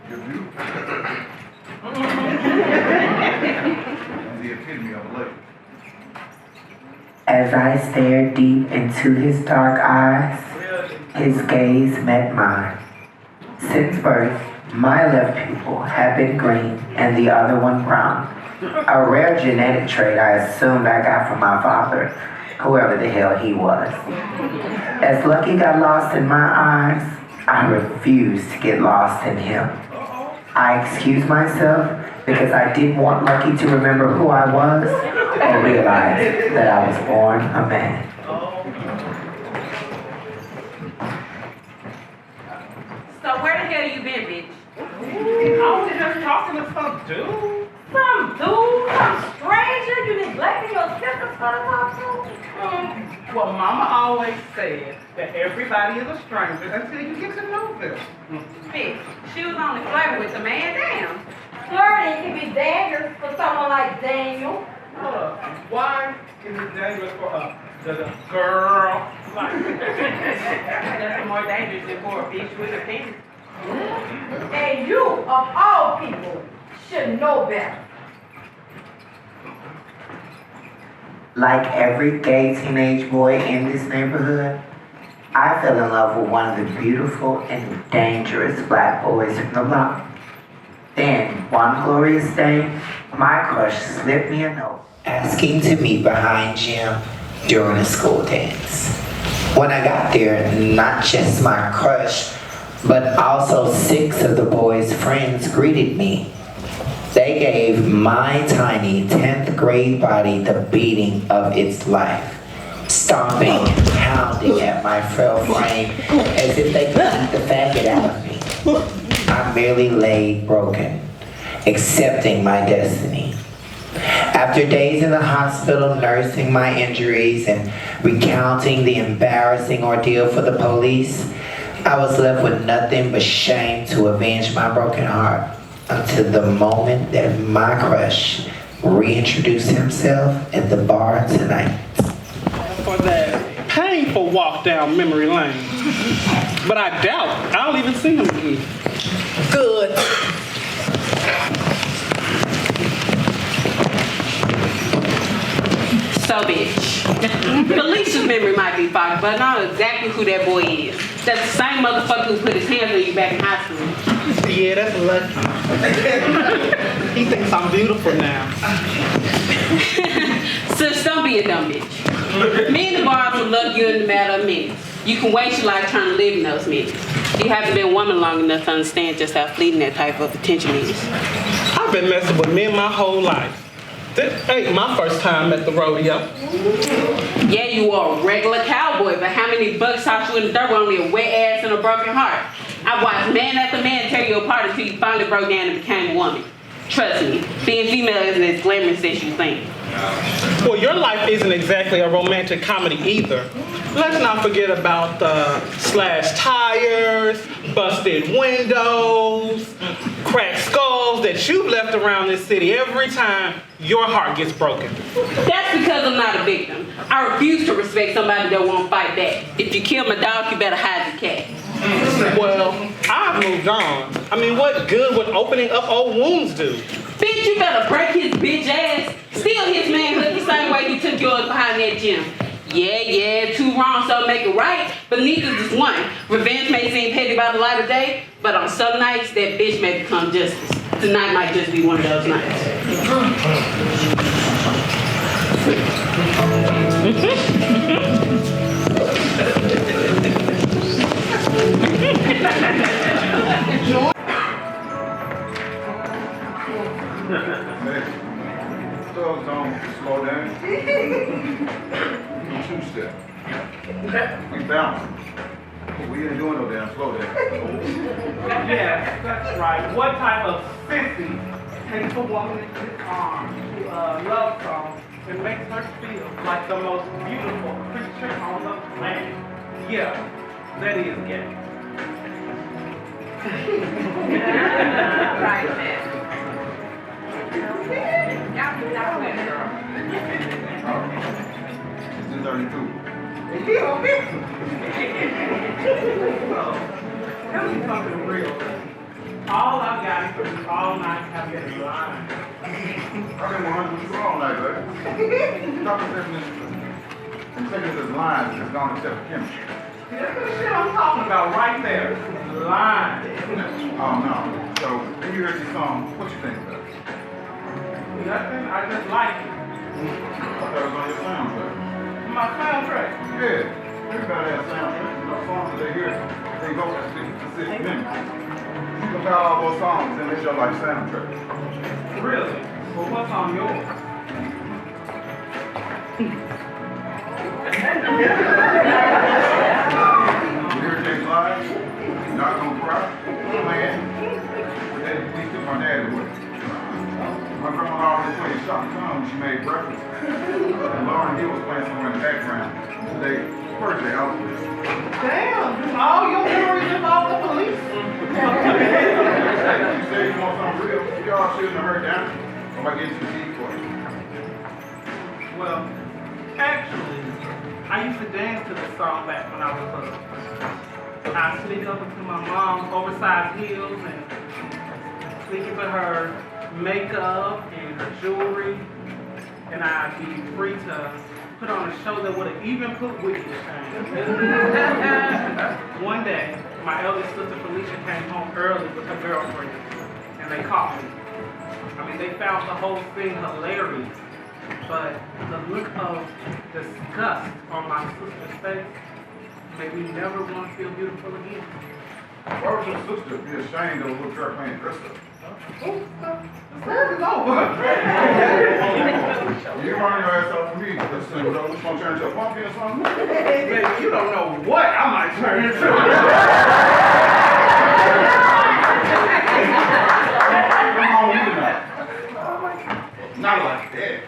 You're beautiful. And the epitome of a lady. As I stared deep into his dark eyes, his gaze met mine. Since birth, my left pupil had been green and the other one brown. A rare genetic trait I assumed I got from my father, whoever the hell he was. As Lucky got lost in my eyes, I refused to get lost in him. I excused myself because I didn't want Lucky to remember who I was or realize that I was born a man. So where the hell you been, bitch? I was just talking to some dude. Some dude? Some stranger? You neglecting your sister's for to talk to? Well, Mama always said that everybody is a stranger until you get to know them. Bitch, she was only flirting with the man, damn. Flirting can be dangerous for someone like Daniel. Why is it dangerous for the girl? That's more dangerous than for a bitch with a penis. And you, of all people, should know better. Like every gay teenage boy in this neighborhood, I fell in love with one of the beautiful and dangerous black boys from the block. Then, one glorious day, my crush slipped me a note asking to meet behind Jim during a school dance. When I got there, not just my crush, but also 6 of the boy's friends greeted me. They gave my tiny 10th grade body the beating of its life, stomping and pounding at my frail frame as if they could eat the faggot out of me. I merely lay broken, accepting my destiny. After days in the hospital nursing my injuries and recounting the embarrassing ordeal for the police, I was left with nothing but shame to avenge my broken heart until the moment that my crush reintroduced himself at the bar tonight. For that painful walk down memory lane. But I doubt I'll even see him again. Good. So, bitch. Felicia's memory might be foggy, but I know exactly who that boy is. That's the same motherfucker who put his hands on you back in high school. Yeah, that's lucky. He thinks I'm beautiful now. Sis, don't be a dumb bitch. Me and the bars will love you in a matter of minutes. You can waste your life trying to live in those minutes. You haven't been a woman long enough to understand just how fleeting that type of attention is. I've been messing with men my whole life. This ain't my first time at the rodeo. Yeah, you are a regular cowboy, but how many bucks tossed you in the dirt with only a wet ass and a broken heart? I watched man after man tear you apart until you finally broke down and became a woman. Trust me, being female isn't as glamorous as you think. Well, your life isn't exactly a romantic comedy either. Let's not forget about the slashed tires, busted windows, cracked skulls that you've left around this city every time your heart gets broken. That's because I'm not a victim. I refuse to respect somebody that won't fight back. If you kill my dog, you better hide the cat. Well, I've moved on. I mean, what good would opening up old wounds do? Bitch, you better break his bitch ass. Steal his manhood the same way he took yours behind that gym. Yeah, 2 wrongs don't make it right, but neither does one. Revenge may seem petty by the light of day, but on some nights, that bitch may become justice. Tonight might just be one of those nights. Don't slow down. 2-step. We bounce. We ain't doing no damn slow down. Yes, that's right. What type of sissy takes a woman in his arms to a love song and makes her feel like the most beautiful creature on the planet? Yeah, that is gay. Right there. Y'all do that with girl. This is 32. Tell me something real. All I've got is all night have been lying. I've been 100 with you all night, right? Stop accepting this. I'm taking this line that's gone to accept chemistry. That's the shit I'm talking about right there. Lying. Oh, no. So, when you heard this song, what you think about it? Nothing, I just like it. I thought it was on your soundtrack. My soundtrack. Yeah. Everybody has soundtracks. No songs that they hear, they go to specific minutes. You compile all those songs and it's your life soundtrack. Really? Well, what's on yours? Everything's live. Not gonna cry. Playing. We took my dad away. My grandma always played shot song when she made breakfast. And Lauren Hill was playing somewhere in the background. Today, first day out there. Damn, all your memories involve the police. You say you want something real, y'all shouldn't have heard that. I'm gonna get you the deep for you. Well, actually, I used to dance to this song back when I was little. I'd sneak up into my mom's oversized heels and sneak into her makeup and her jewelry and I'd be free to put on a show that would have even put Whitney to shame. One day, my eldest sister Felicia came home early with her girlfriend, and they caught me. I mean, they found the whole thing hilarious, but the look of disgust on my sister's face made me never want to feel beautiful again. Why would your sister be ashamed of a little girl playing dress up? The story is over. You running your ass off for me. Let's see, which one turn into a pumpkin or something? Hey, you don't know what I might turn into. Not like that.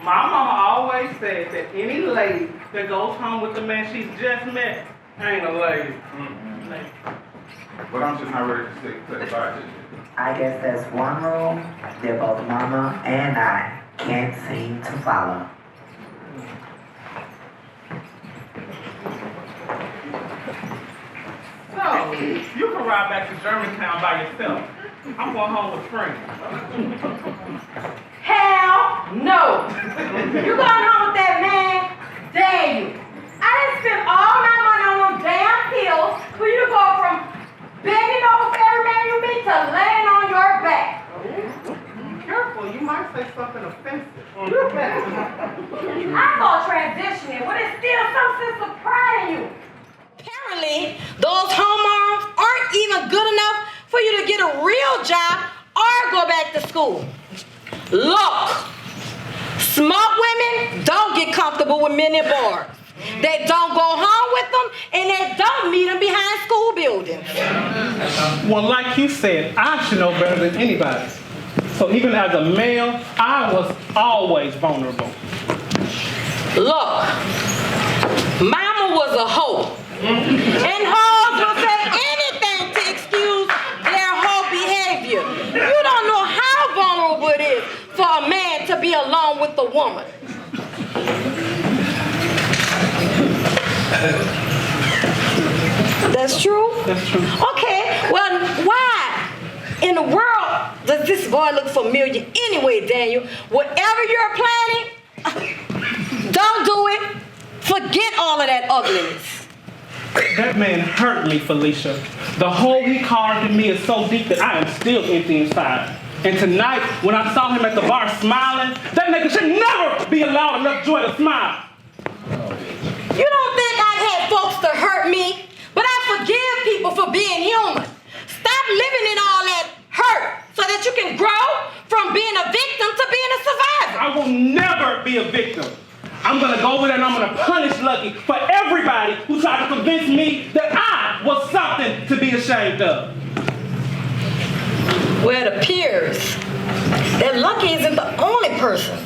My mama always said that any lady that goes home with the man she's just met ain't a lady. But I'm just not ready to say goodbye to you. I guess that's one rule that both Mama and I can't seem to follow. So, you can ride back to Germantown by yourself. I'm going home with friends. Hell no! You going home with that man? Dare you? I didn't spend all my money on them damn pills for you to go from bending over for every man you meet to laying on your back. Careful, you might say something offensive. I thought transitioning, but it's still some sense of pride in you. Apparently, those home arms aren't even good enough for you to get a real job or go back to school. Look, smart women don't get comfortable with men in bars. They don't go home with them, and they don't meet them behind school buildings. Well, like you said, I should know better than anybody. So even as a male, I was always vulnerable. Look, Mama was a hoe. And hoes will say anything to excuse their hoe behavior. You don't know how vulnerable it is for a man to be alone with a woman. That's true? That's true. Okay, well, why in the world does this boy look familiar anyway, Daniel? Whatever you're planning, don't do it. Forget all of that ugliness. That man hurt me, Felicia. The hole he carved in me is so deep that I am still empty inside. And tonight, when I saw him at the bar smiling, that nigga should never be allowed enough joy to smile. You don't think I've had folks to hurt me, but I forgive people for being human. Stop living in all that hurt so that you can grow from being a victim to being a survivor. I will never be a victim. I'm gonna go over there and I'm gonna punish Lucky for everybody who tried to convince me that I was something to be ashamed of. Well, it appears that Lucky isn't the only person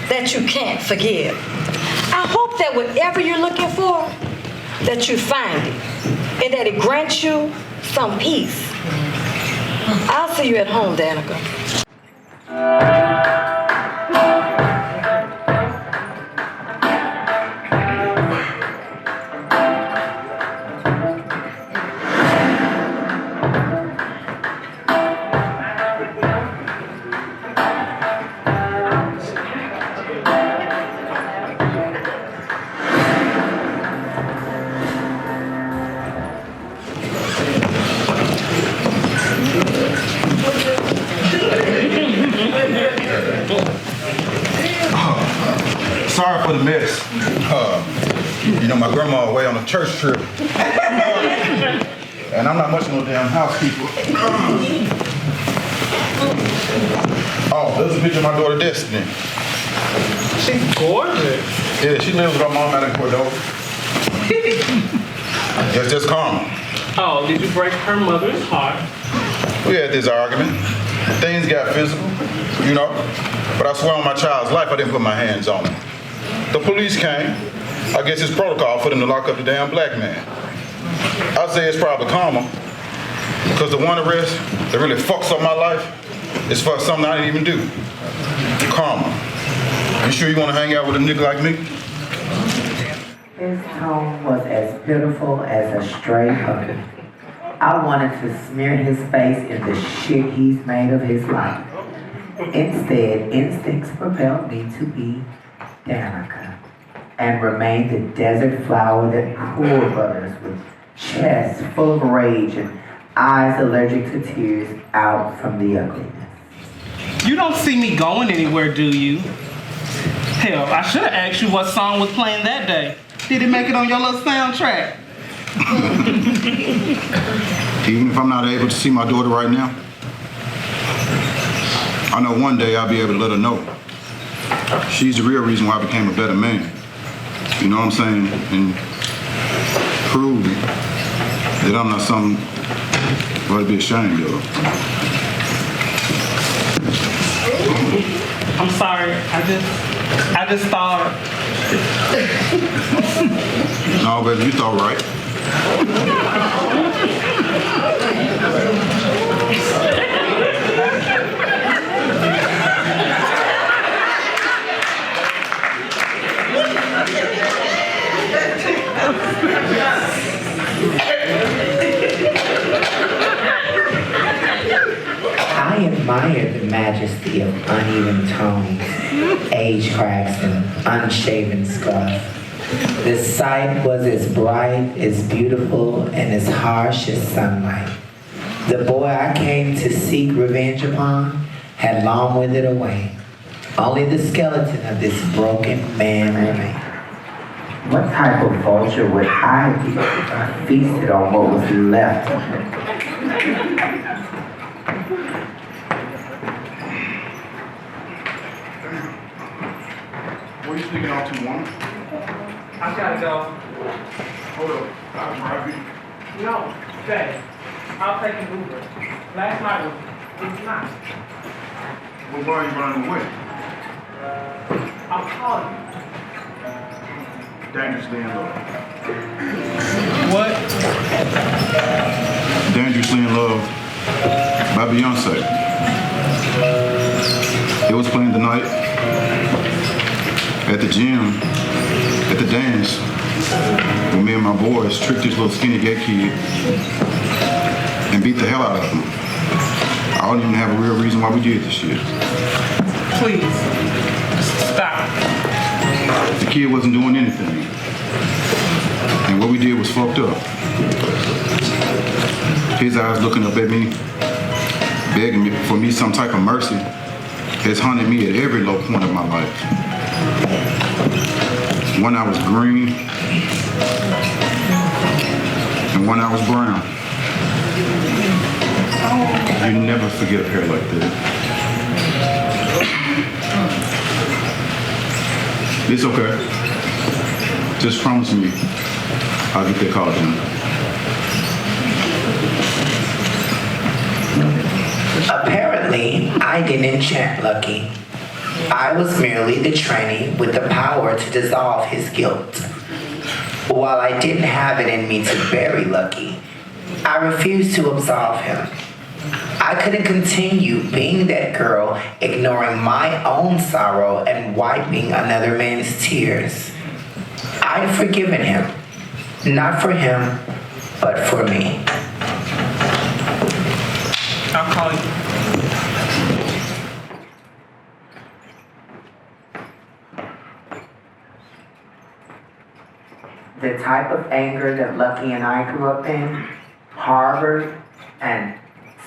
that you can't forgive. I hope that whatever you're looking for, that you find it, and that it grants you some peace. I'll see you at home, Danica. Sorry for the mess. You know, my grandma away on a church trip. And I'm not much of no damn housekeeper. Oh, there's a picture of my daughter Destiny. She's gorgeous. Yeah, she lives with her mom out in Cordova. It's just calm. Oh, did you break her mother's heart? We had this argument. Things got physical, you know. But I swear on my child's life, I didn't put my hands on her. The police came. I guess it's protocol for them to lock up the damn black man. I'd say it's probably karma. Because the one arrest that really fucks up my life is for something I didn't even do. Karma. You sure you want to hang out with a nigga like me? His tone was as pitiful as a stray puppy. I wanted to smear his face in the shit he's made of his life. Instead, instincts propelled me to be Danica and remain the desert flower that poured others with chests full of rage and eyes allergic to tears out from the ugliness. You don't see me going anywhere, do you? Hell, I should have asked you what song was playing that day. Did it make it on your little soundtrack? Even if I'm not able to see my daughter right now, I know one day I'll be able to let her know. She's the real reason why I became a better man. You know what I'm saying? And prove that I'm not something to be ashamed of. I'm sorry. I just thought. No, baby, you thought right. I admired the majesty of uneven tones, age cracks, and unshaven scruff. The sight was as bright, as beautiful, and as harsh as sunlight. The boy I came to seek revenge upon had long withered away. Only the skeleton of this broken man remained. What type of vulture would I be if I feasted on what was left of him? What are you speaking on to, woman? I gotta go. Hold up. I'll drive you. No, Jay. I'll take an Uber. Last night was nice. Well, why are you running away? I'll call you. Dangerously in Love. What? Dangerously in Love by Beyonce. It was playing tonight at the gym, at the dance, when me and my boys tricked this little skinny gay kid and beat the hell out of him. I don't even have a real reason why we did this shit. Please, stop. The kid wasn't doing anything. And what we did was fucked up. His eyes looking up at me, begging me for me some type of mercy, has haunted me at every low point of my life. One I was green, and one I was brown. You never forget a hair like that. It's okay. Just promise me I'll get that call done. Apparently, I didn't enchant Lucky. I was merely the trainee with the power to dissolve his guilt. While I didn't have it in me to bury Lucky, I refused to absolve him. I couldn't continue being that girl, ignoring my own sorrow and wiping another man's tears. I'd forgiven him, not for him, but for me. I'll call you. The type of anger that Lucky and I grew up in, harbored, and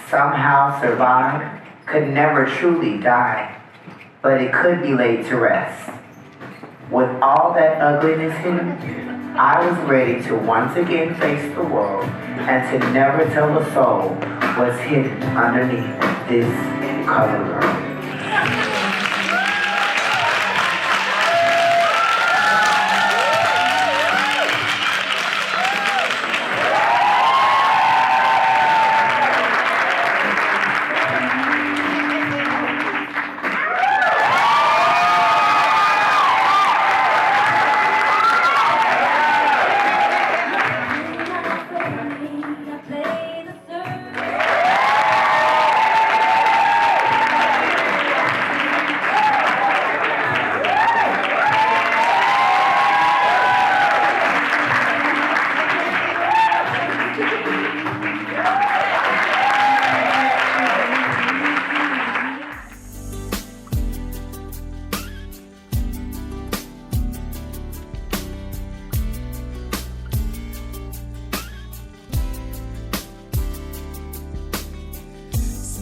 somehow survived, could never truly die, but it could be laid to rest. With all that ugliness hidden, I was ready to once again face the world and to never tell a soul what's hidden underneath this cover girl.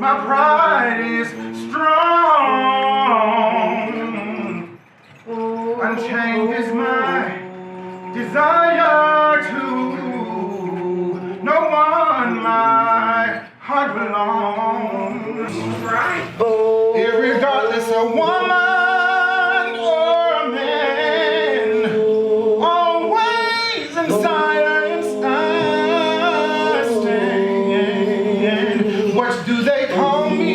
My pride is strong. Unchained is my desire to no one my heart belongs. Irregardless of woman or a man, always in silence I stand. What do they call me?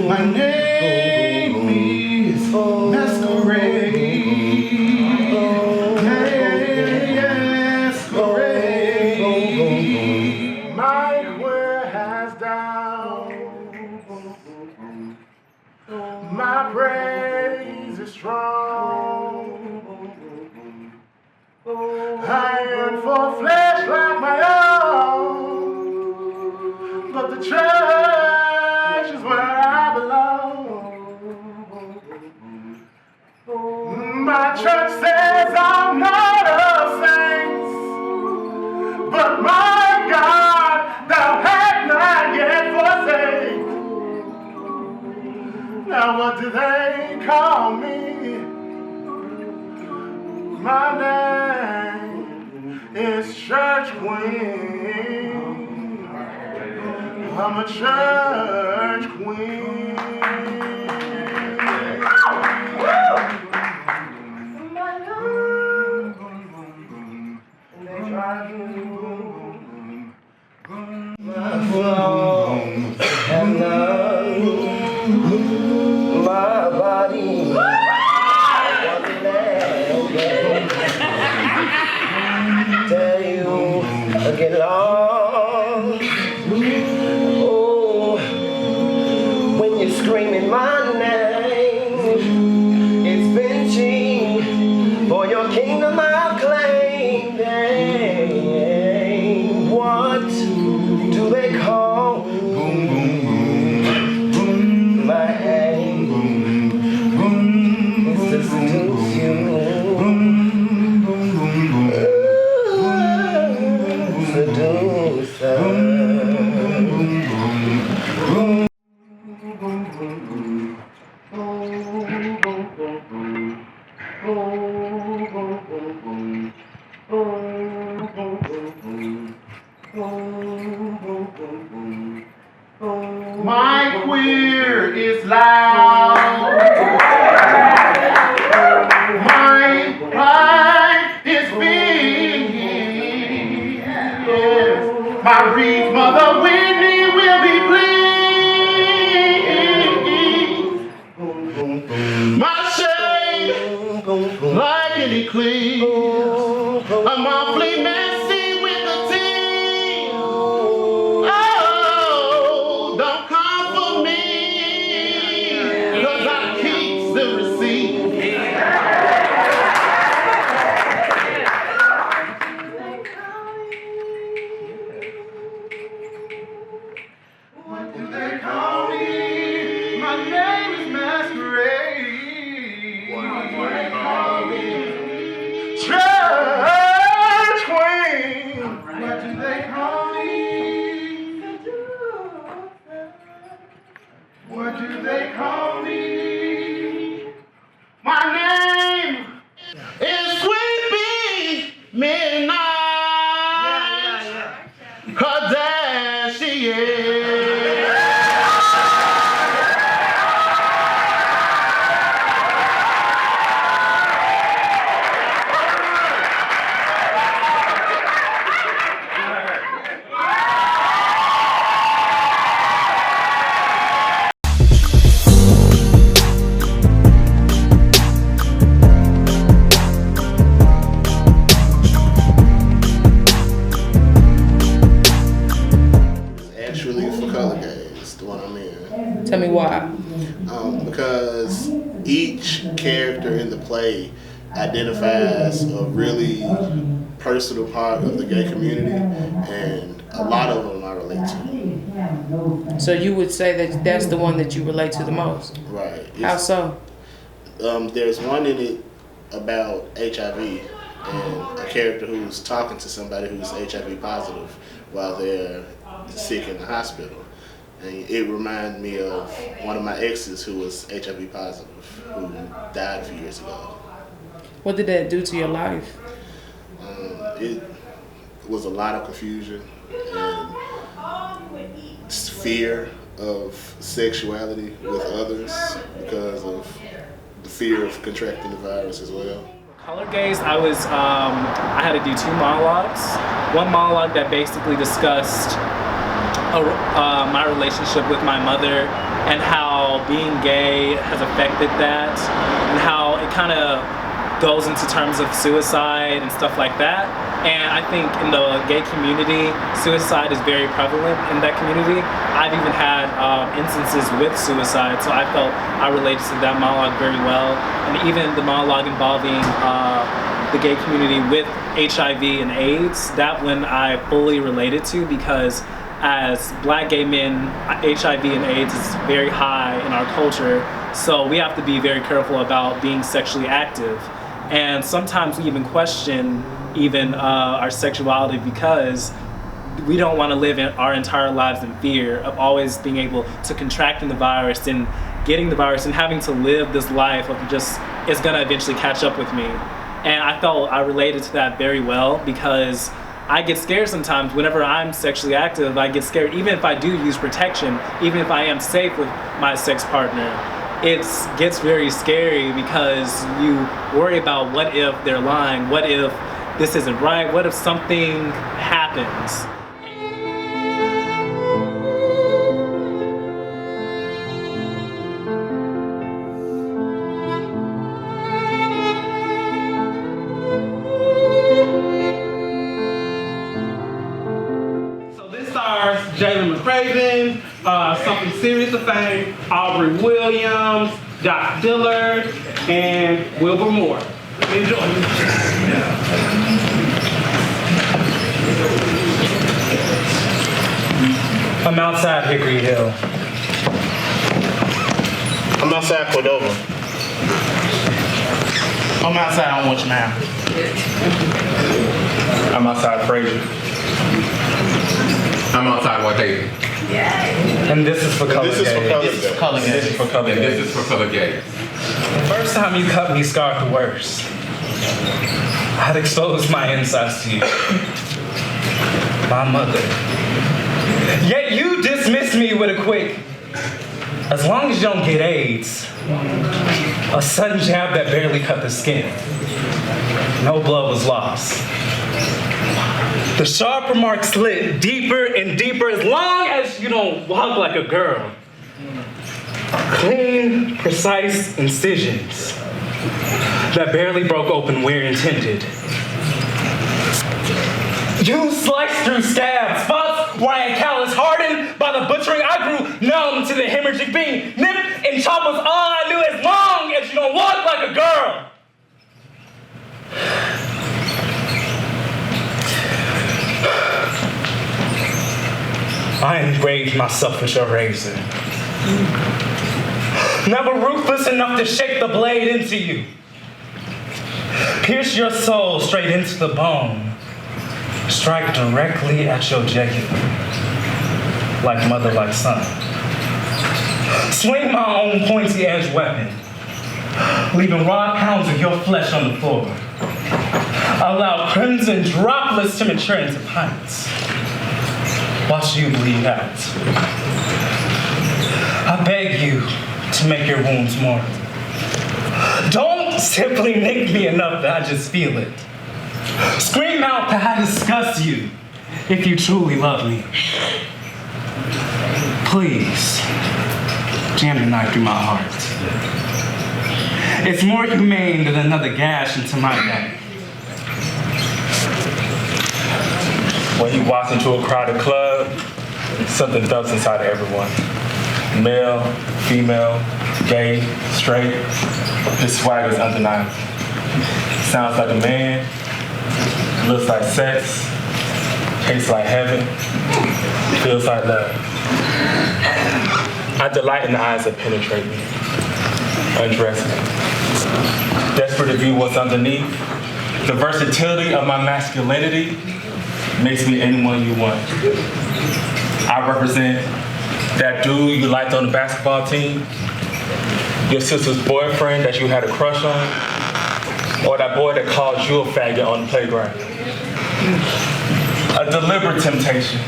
My name is Masquerade. Masquerade. My queer has down. My praise is strong. I yearn for flesh like my own, but the church is where I belong. My church says I'm not a saint, but my God, thou hast not yet forsaken. Now what do they call me? My name is Church Queen. I'm a church queen. My body. Tell you get lost. Oh, when you're screaming my name, it's been cheap for your kingdom I'll claim. What do they call my aim? It's to seduce you. My queer is loud. My pride is big. Yes. My Reed's mother Whitney will be pleased. My shade, like any clean, I'm awfully messy with the tea. Oh, don't come for me, 'cause I keep the receipt. What do they call me? My name is Masquerade. What do they call me? Church Queen. What do they call me? What do they call me? My name is Sweet Bee Midnight. 'Cause there she is. Actually for color games, the one I'm in. Tell me why. Because each character in the play identifies a really personal part of the gay community, and a lot of them I relate to. So you would say that that's the one that you relate to the most? Right. How so? There's one in it about HIV, and a character who's talking to somebody who's HIV positive while they're sick in the hospital. And it reminded me of one of my exes who was HIV positive, who died a few years ago. What did that do to your life? It was a lot of confusion and fear of sexuality with others because of the fear of contracting the virus as well. Color Gaze, I had to do 2 monologues. One monologue that basically discussed my relationship with my mother and how being gay has affected that, and how it kind of goes into terms of suicide and stuff like that. And I think in the gay community, suicide is very prevalent in that community. I've even had instances with suicide, so I felt I related to that monologue very well. And even the monologue involving the gay community with HIV and AIDS, that one I fully related to, because as Black gay men, HIV and AIDS is very high in our culture, so we have to be very careful about being sexually active. And sometimes we even question our sexuality because we don't want to live our entire lives in fear of always being able to contracting the virus and getting the virus and having to live this life of just, it's gonna eventually catch up with me. And I felt I related to that very well, because I get scared sometimes whenever I'm sexually active. I get scared even if I do use protection, even if I am safe with my sex partner. It gets very scary because you worry about what if they're lying, what if this isn't right, what if something happens. Jalen McCraven, Something Serious to Fame, Aubrey Williams, Doc Dillard, and Wilbur Moore. Enjoy. I'm outside Hickory Hill. I'm outside Cordova. I'm outside on Which Mile. I'm outside Fraser. I'm outside Watavia. And this is for Color Gaze. This is for Color Gaze. This is for Color And Gaze. this is for Color Gaze. The first time you cut me scarred the worst. I'd exposed my insides to you. My mother. Yet you dismissed me with a quick, as long as you don't get AIDS, a sudden jab that barely cut the skin. No blood was lost. The sharp remark slid deeper and deeper as long as you don't walk like a girl. Clean, precise incisions that barely broke open where intended. You sliced through scabs, spots where I had callus hardened by the butchering. I grew numb to the hemorrhagic being. Nip and chop was all I knew as long as you don't walk like a girl. I engraved myself with your razor. Never ruthless enough to shake the blade into you. Pierce your soul straight into the bone. Strike directly at your jugular. Like mother, like son. Swing my own pointy edged weapon. Leaving raw pounds of your flesh on the floor. Allow crimson droplets to mature into pints. Watch you bleed out. I beg you to make your wounds mortal. Don't simply nick me enough that I just feel it. Scream out that I disgust you if you truly love me. Please, jam the knife through my heart. It's more humane than another gash into my neck. When he walks into a crowded club, something thumps inside of everyone. Male, female, gay, straight, his swag is undeniable. Sounds like a man, looks like sex, tastes like heaven, feels like love. I delight in the eyes that penetrate me, undress me. Desperate to view what's underneath, The versatility of my masculinity makes me anyone you want. I represent that dude you liked on the basketball team, your sister's boyfriend that you had a crush on, or that boy that called you a faggot on the playground. A deliberate temptation.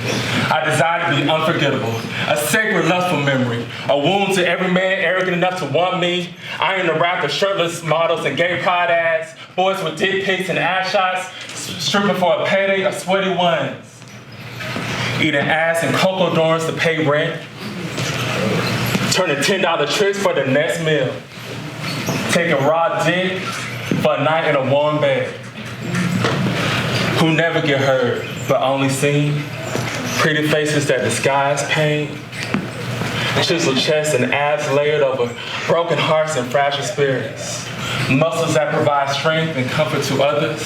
I desire to be unforgettable. A sacred lustful memory. A wound to every man arrogant enough to want me. I am the rapper, shirtless models and gay pride ads. Boys with dick pics and ass shots. Stripping for a payday of sweaty ones. Eating ass and cocoa dorms to pay rent. Turning $10 tricks for the next meal. Taking raw dick for a night in a warm bed. Who never get heard, but only seen. Pretty faces that disguise pain. Chiseled chests and abs layered over broken hearts and fragile spirits. Muscles that provide strength and comfort to others,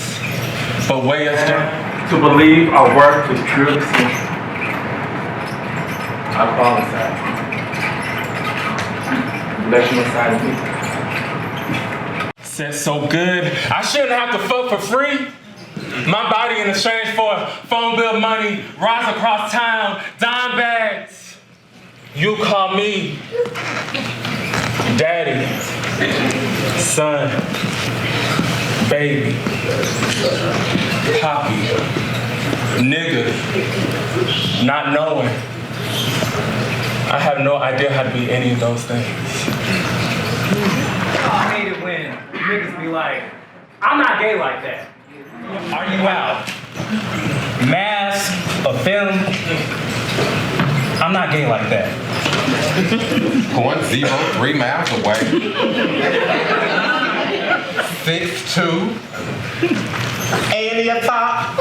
but weigh us down. To believe our work is purely essential. I apologize. Let you inside of me. Said so good, I shouldn't have to fuck for free. My body in exchange for phone bill money, rides across town, dime bags. You call me daddy, son, baby, poppy, nigga, not knowing. I have no idea how to be any of those things. I hate it when niggas be like, I'm not gay like that. Are you out? Mask or film? I'm not gay like that. 0.03 miles away. 6'2". And your top.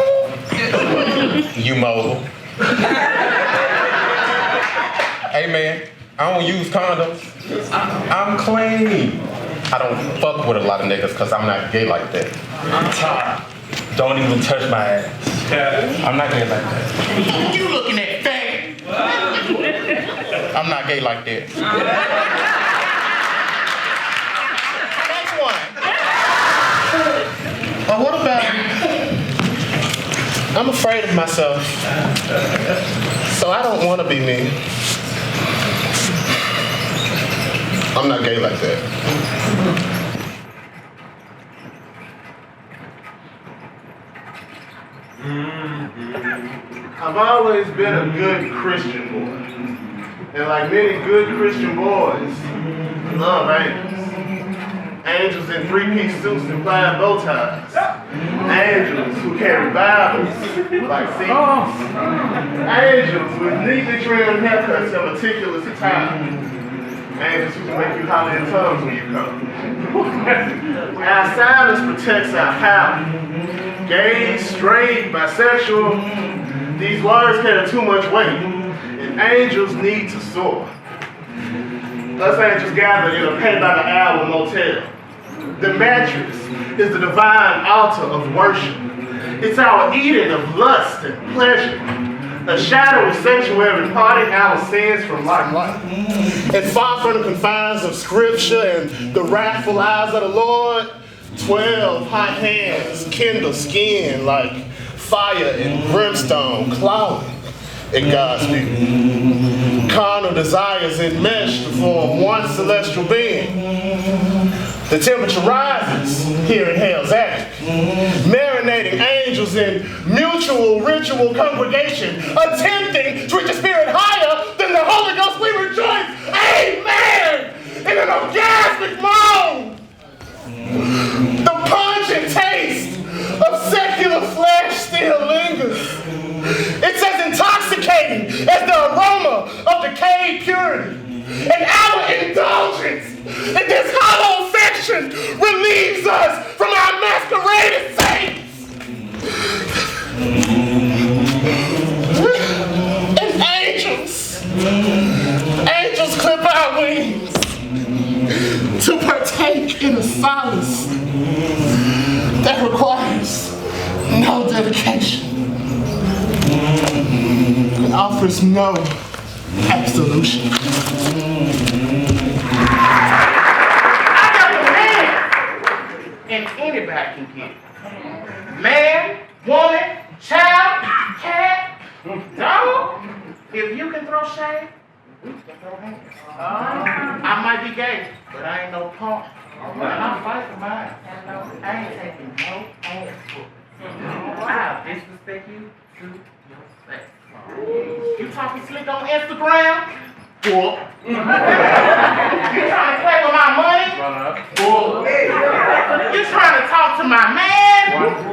You mobile. Hey man, I don't use condoms. I'm clean. I don't fuck with a lot of niggas because I'm not gay like that. I'm tired. Don't even touch my ass. I'm not gay like that. You looking at fat? I'm not gay like that. Next one. What about, I'm afraid of myself, so I don't want to be me. I'm not gay like that. I've always been a good Christian boy. And like many good Christian boys, I love angels. Angels in three-piece suits and plaid bow ties. Angels who carry Bibles like sequins. Angels with neatly trimmed haircuts and meticulous attire. Angels who can make you holler in tongues when you come. Our silence protects our power. Gay, straight, bisexual, these words carry too much weight, and angels need to soar. Us angels gathered in a pay-by-the-hour motel. The mattress is the divine altar of worship. It's our Eden of lust and pleasure, a shadowy sanctuary parting our sins from life. And far from the confines of scripture and the wrathful eyes of the Lord, 12 hot hands kindle skin like fire and brimstone clouding in God's people. Carnal desires enmesh to form one celestial being. The temperature rises here in hell's attic. Marinating angels in mutual ritual congregation, attempting to reach a spirit higher than the Holy Ghost, we rejoice. Amen! In an orgasmic moan. The pungent taste of secular flesh still lingers. It's as intoxicating as the aroma of decayed purity. And our indulgence in this hollow affection relieves us from our masqueraded saints. And angels clip our wings to partake in a solace that requires no dedication and offers no absolution. And anybody can get it. man, woman, child, cat, dog. If you can throw shade, we can throw hands. I might be gay, but I ain't no punk. And I'm fighting for mine. I ain't taking no ass for it. I'll disrespect you to your face. You talking slick on Instagram? Bull. You trying to play with my money? Bull. You trying to talk to my man?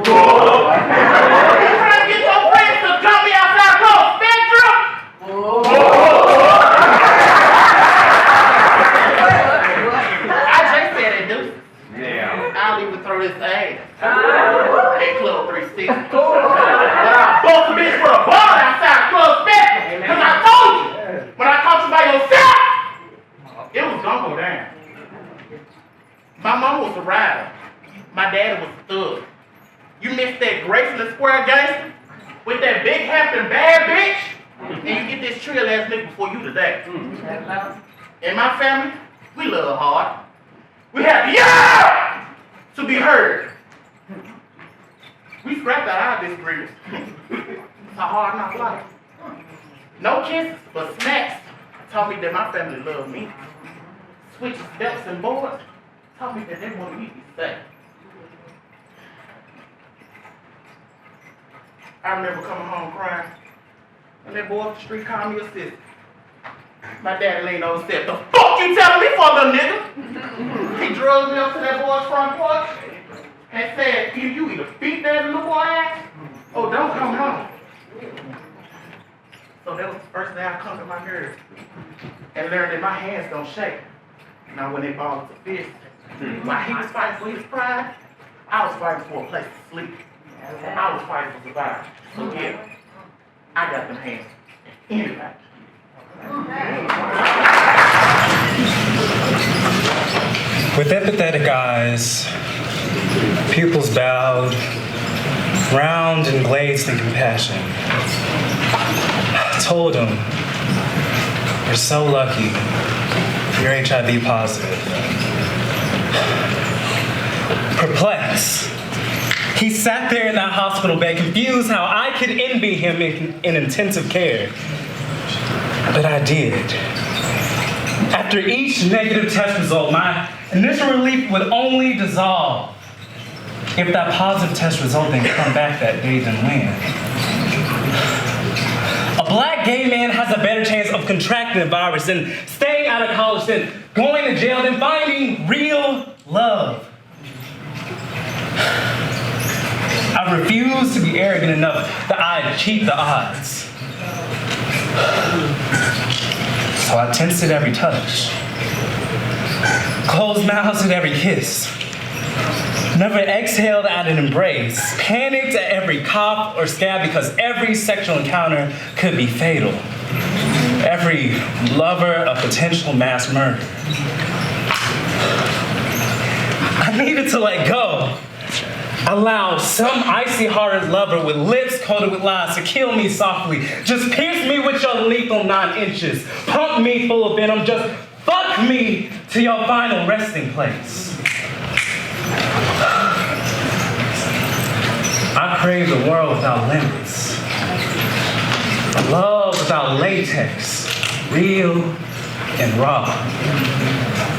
Bull. You trying to get your friends to dump me outside close spectrum? Bull. I just said it, dude. Yeah. I'll even throw this ass. At Club 360. But I'll bust a bitch for a ball outside Club spectrum. Because I told you. When I caught you by yourself, it was gonna go down. My mama was a rider. My daddy was a thug. You missed that Graceland Square gangster with that big Hampton bad bitch, and you get this trill ass nigga before you today. In my family, we love hard. We have yeah to be heard. We scrapped out our disagreements. It's a hard knock life. No kisses, but smacks taught me that my family loved me. Switches, belts, and boards taught me that they wanted me to be safe. I remember coming home crying, and that boy up the street called me a sister. My dad leaned over and said, "The fuck you telling me for, little nigga?" He drove me up to that boy's front porch and said, "Either you either beat that little boy ass, or don't come home." So that was the first day I come to my nerves and learned that my hands don't shake. Now when they ball to fist, while he was fighting for his pride, I was fighting for a place to sleep. I was fighting for survival. So yeah, I got them hands. Anyway. With empathetic eyes, pupils bowed, round and glazed in compassion, I told him, "You're so lucky. You're HIV positive." Perplexed, he sat there in that hospital bed, confused how I could envy him in intensive care. But I did. After each negative test result, my initial relief would only dissolve if that positive test result didn't come back that day than when. A black gay man has a better chance of contracting the virus than staying out of college, than going to jail, than finding real love. I refused to be arrogant enough that I'd cheat the odds. So I tensed at every touch, closed mouths at every kiss, never exhaled at an embrace, panicked at every cough or scab because every sexual encounter could be fatal. Every lover a potential mass murder. I needed to let go. Allow some icy-hearted lover with lips coated with lies to kill me softly. Just pierce me with your lethal 9 inches. Pump me full of venom. Just fuck me to your final resting place. I crave the world without limits. A love without latex. Real and raw.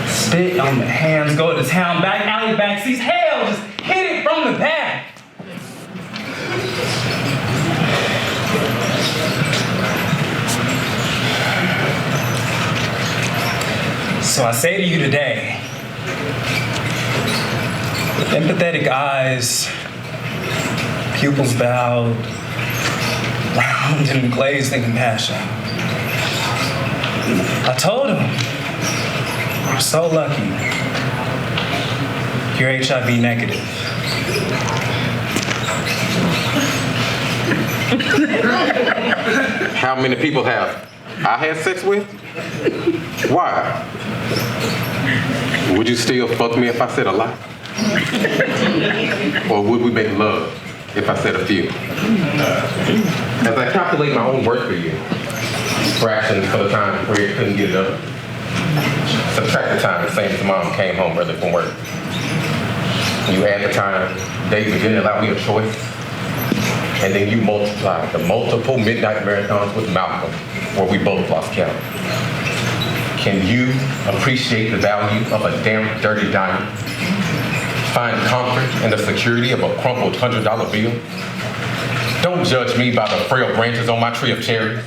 Spit on the hands, go to town, back alley backseats. Hell, just hit it from the back. So I say to you today, with empathetic eyes, pupils bowed, round and glazed in compassion, I told him, "You're so lucky. You're HIV negative." How many people have I had sex with? Why? Would you still fuck me if I said a lot? Or would we make love if I said a few? As I calculate my own worth for you, fractions for the time Fred couldn't get it up. Subtract the time the same as mom came home early from work. You add the time, David didn't allow me a choice. And then you multiply the multiple midnight marathons with Malcolm, where we both lost count. Can you appreciate the value of a damp, dirty diamond? Find comfort in the security of a crumpled $100 bill? Don't judge me by the frail branches on my tree of cherries,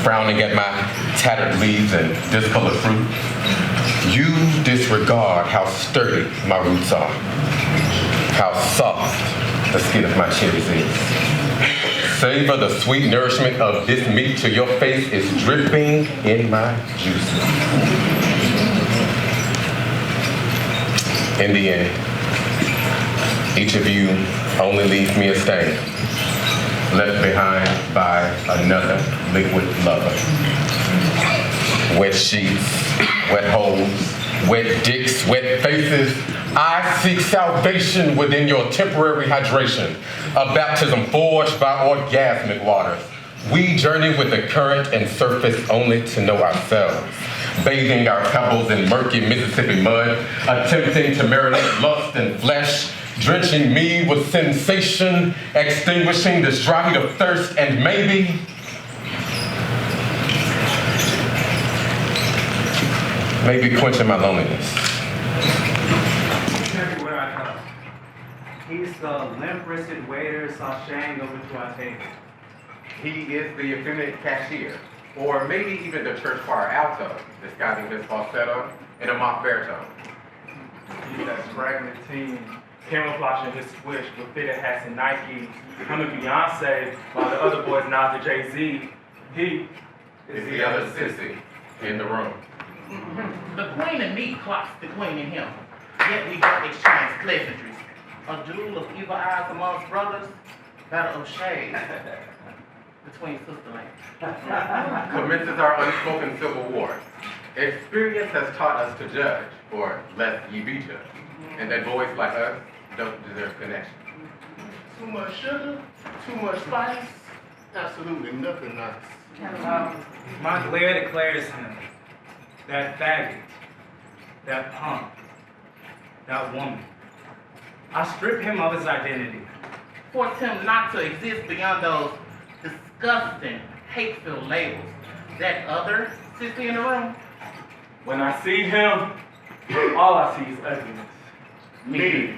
frowning at my tattered leaves and discolored fruit. You disregard how sturdy my roots are, how soft the skin of my cherries is. Savor the sweet nourishment of this meat till your face is dripping in my juices. In the end, each of you only leaves me a stain, left behind by another liquid lover. Wet sheets, wet holes, wet dicks, wet faces. I seek salvation within your temporary hydration, a baptism forged by orgasmic waters. We journey with the current and surface only to know ourselves, bathing our pebbles in murky Mississippi mud, attempting to marinate lust and flesh, drenching me with sensation, extinguishing this dry heat of thirst, and maybe quenching my loneliness. Everywhere I go, he's the limp-wristed waiter sashaying over to our table. He is the effeminate cashier, or maybe even the church choir alto, disguising his falsetto in a mock baritone. He's that scraggly teen, camouflaging his swish with fitted hats and Nikes, humming Beyonce while the other boys nod to Jay-Z. He is the other sissy in the room. The queen and me clocks the queen and him. Yet we don't exchange pleasantries. A duel of evil eyes amongst brothers, battle of shades between sisterlands. Commences our unspoken civil war. Experience has taught us to judge, or lest ye be judged, and that boys like us don't deserve connection. Too much sugar, too much spice, absolutely nothing nice. Montclair declares him that faggot, that punk, that woman. I strip him of his identity. Force him not to exist beyond those disgusting, hate-filled labels. That other sissy in the room? When I see him, all I see is ugliness. Me.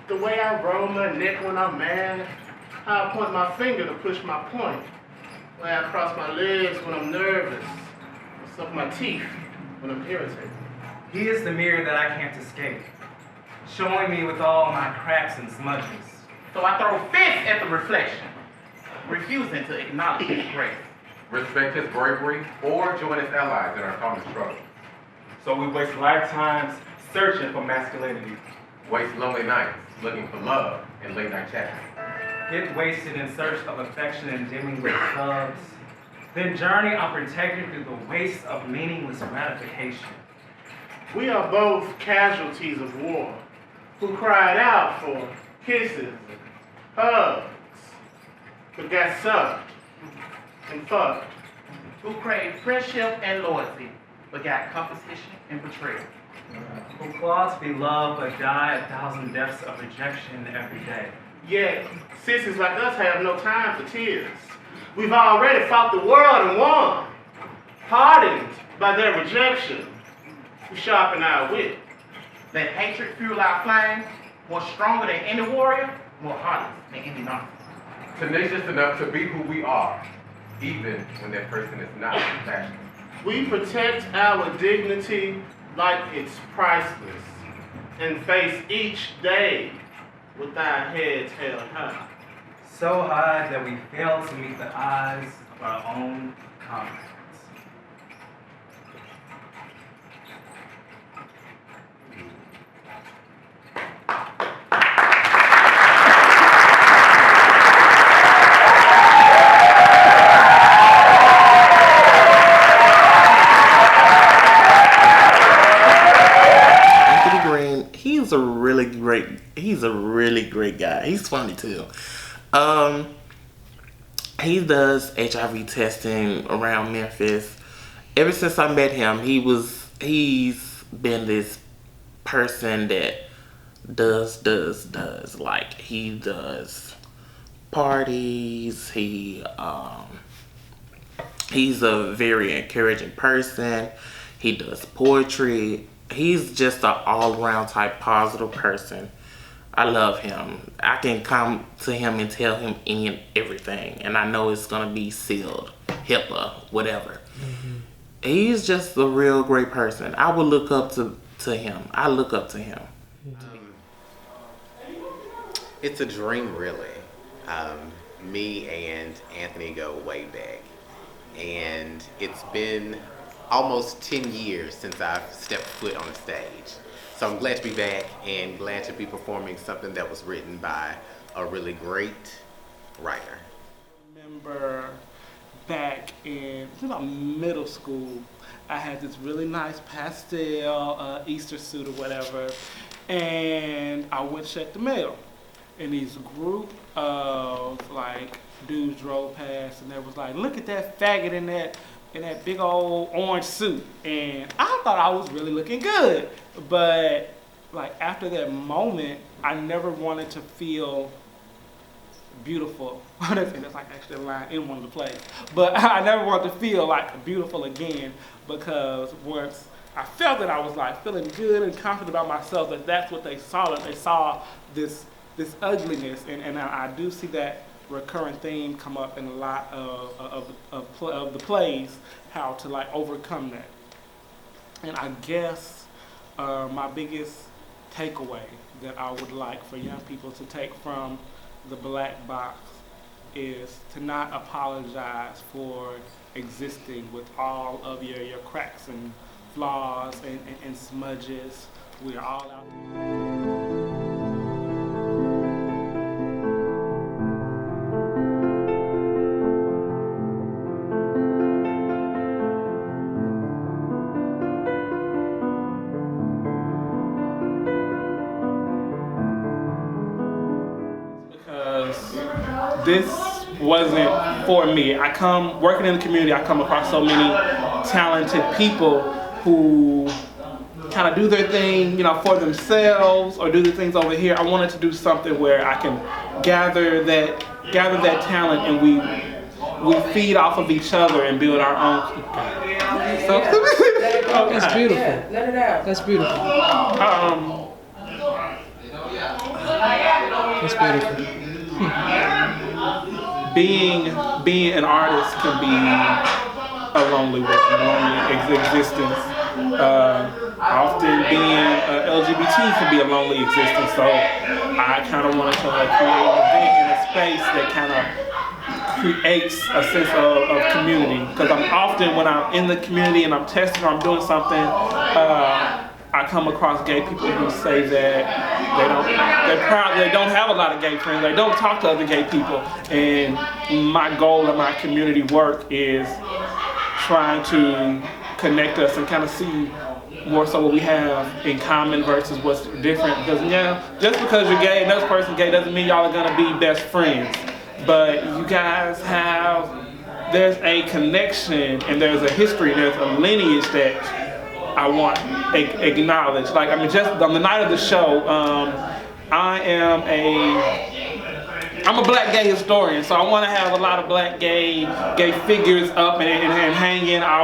The way I roll my neck when I'm mad, how I point my finger to push my point, the way I cross my legs when I'm nervous, I suck my teeth when I'm irritated. He is the mirror that I can't escape, showing me with all my cracks and smudges. So I throw fists at the reflection, refusing to acknowledge his grace. Respect his bravery, or join his allies in our common struggle. So we waste lifetimes searching for masculinity. Waste lonely nights looking for love in late night chats. Get wasted in search of affection and dimming with clubs. Then journey unprotected through the waste of meaningless gratification. We are both casualties of war, who cried out for kisses and hugs, but got sucked and fucked. Who craved friendship and loyalty, but got competition and betrayal. Who claw to be loved, but die 1,000 deaths of rejection every day. Yet, sissies like us have no time for tears. We've already fought the world and won, hardened by their rejection. We sharpen our wit. Let hatred fuel our flame, more stronger than any warrior, more heartless than any Nazi. Tenacious enough to be who we are, even when that person is not fashionable. We protect our dignity like it's priceless, and face each day with our heads held high. So high that we fail to meet the eyes of our own comrades. He's a really great guy. He's funny too. He does HIV testing around Memphis. Ever since I met him, he's been this person that does. Like, he does parties. He's a very encouraging person. He does poetry. He's just an all-around type positive person. I love him. I can come to him and tell him any and everything, and I know it's gonna be sealed, HIPAA, whatever. He's just a real great person. I would look up to him. I look up to him. It's a dream, really. Me and Anthony go way back, and it's been almost 10 years since I've stepped foot on the stage. So I'm glad to be back and glad to be performing something that was written by a really great writer. I remember back in about middle school, I had this really nice pastel Easter suit or whatever, and I went to check the mail. And these group of like dudes drove past, and they was like, "Look at that faggot in that big old orange suit." And I thought I was really looking good, but like after that moment, I never wanted to feel beautiful. That's like actually a line in one of the plays. But I never wanted to feel like beautiful again, because once I felt that I was like feeling good and confident about myself, that's what they saw. That they saw this ugliness, and I do see that recurring theme come up in a lot of the plays, how to like overcome that. And I guess my biggest takeaway that I would like for young people to take from the Black Box is to not apologize for existing with all of your cracks and flaws and smudges. We are all out there. This wasn't for me. I come working in the community, I come across so many talented people who kind of do their thing, for themselves, or do the things over here. I wanted to do something where I can gather that talent, and we feed off of each other and build our own. That's beautiful. Let it out. That's beautiful. That's beautiful. Being an artist can be a lonely work, a lonely existence. Often being LGBT can be a lonely existence. So I kind of wanted to create an event in a space that kind of creates a sense of community. Because I'm often, when I'm in the community and I'm testing or I'm doing something, I come across gay people who say that they don't have a lot of gay friends, they don't talk to other gay people. And my goal in my community work is trying to connect us and kind of see more so what we have in common versus what's different. Because just because you're gay and another person's gay doesn't mean y'all are gonna be best friends. But you guys there's a connection and there's a history, there's a lineage that I want acknowledged. Like, just on the night of the show, I'm a black gay historian, so I want to have a lot of black gay figures up and hanging. I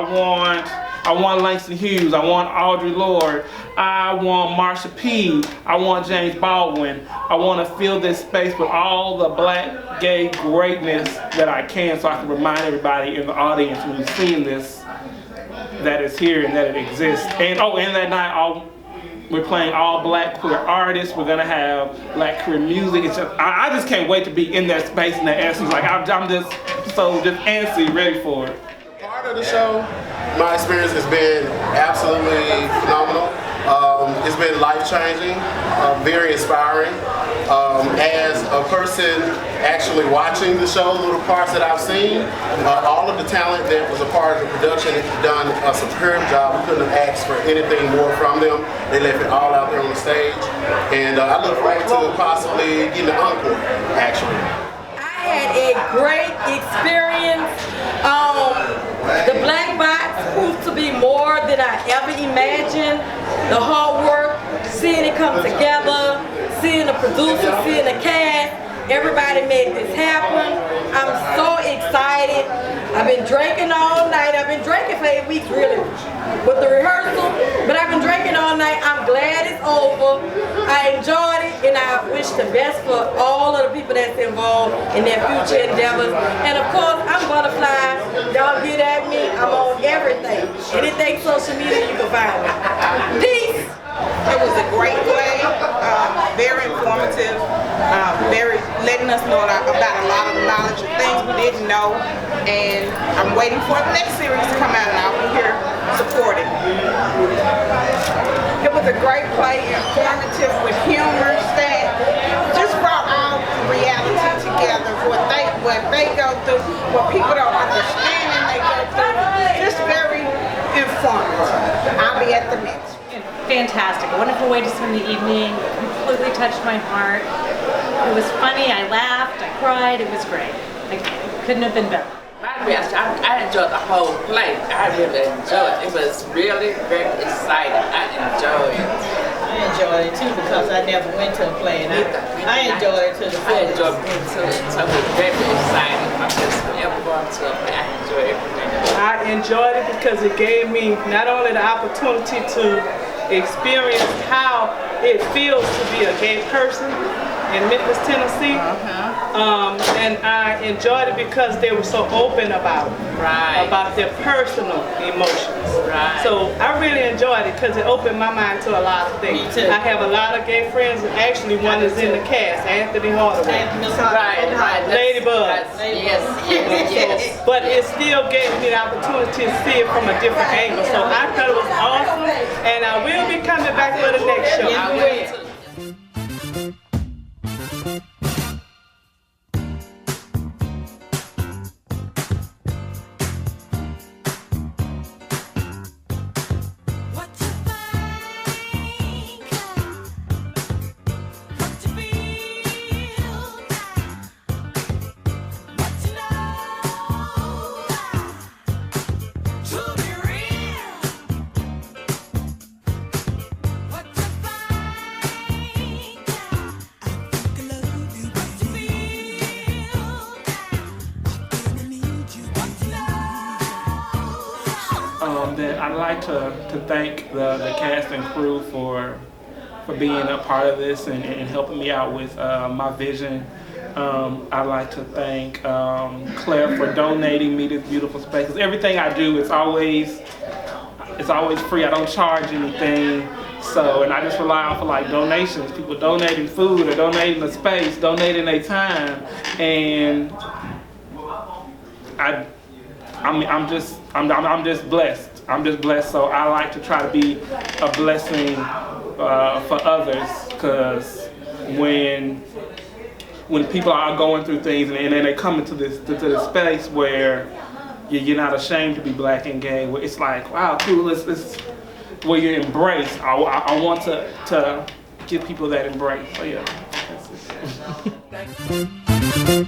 want Langston Hughes. I want Audre Lorde. I want Marsha P. I want James Baldwin. I want to fill this space with all the black gay greatness that I can, so I can remind everybody in the audience who's seeing this that it's here and that it exists. And that night we're playing all black queer artists. We're gonna have black queer music. I just can't wait to be in that space and that essence. Like I'm just antsy, ready for it. Part of the show, my experience has been absolutely phenomenal. It's been life-changing, very inspiring. As a person actually watching the show, little parts that I've seen, all of the talent that was a part of the production has done a superb job. We couldn't have asked for anything more from them. They left it all out there on the stage. And I look forward to possibly getting an encore, actually. I had a great experience. The Black Box proved to be more than I ever imagined. The hard work, seeing it come together, seeing the producers, seeing the cast, everybody made this happen. I'm so excited. I've been drinking all night. I've been drinking for 8 weeks really with the rehearsal, but I've been drinking all night. I'm glad it's over. I enjoyed it, and I wish the best for all of the people that's involved in their future endeavors. And of course, I'm Butterfly. Don't get at me. I'm on everything. Anything social media, you can find me. Peace. It was a great play, very informative, very letting us know about a lot of knowledge of things we didn't know, and I'm waiting for the next series to come out, and I'll be here supporting. It was a great play, informative with humor that just brought all reality together. What they go through, what people don't understand and they go through, just very informative. I'll be at the next. Fantastic. A wonderful way to spend the evening. Completely touched my heart. It was funny. I laughed. I cried. It was great. I couldn't have been better. I enjoyed the whole play. I really enjoyed it. It was really very exciting. I enjoyed it. I enjoyed it too because I never went to a play, and I enjoyed it to the fullest. I enjoyed it too. So it was very exciting. I'm just ever going to a play. I enjoyed everything. I enjoyed it because it gave me not only the opportunity to experience how it feels to be a gay person in Memphis, Tennessee. And I enjoyed it because they were so open about it, about their personal emotions. So I really enjoyed it because it opened my mind to a lot of things. I have a lot of gay friends, and actually one is in the cast, Anthony Hardaway. Ladybug. Yes. But it still gave me the opportunity to see it from a different angle. So I thought it was awesome, and I will be coming back for the next show. I will. That I'd like to thank the cast and crew for being a part of this and helping me out with my vision. I'd like to thank Claire for donating me this beautiful space. 'Cause everything I do is always free. I don't charge anything. So, and I just rely on for like donations, people donating food or donating the space, donating their time, and I'm just blessed. I'm just blessed, so I like to try to be a blessing for others, because when people are going through things and then they come into this space where you're not ashamed to be black and gay, where it's like, wow, cool, it's where you're embraced. I want to give people that embrace. So yeah, that's it.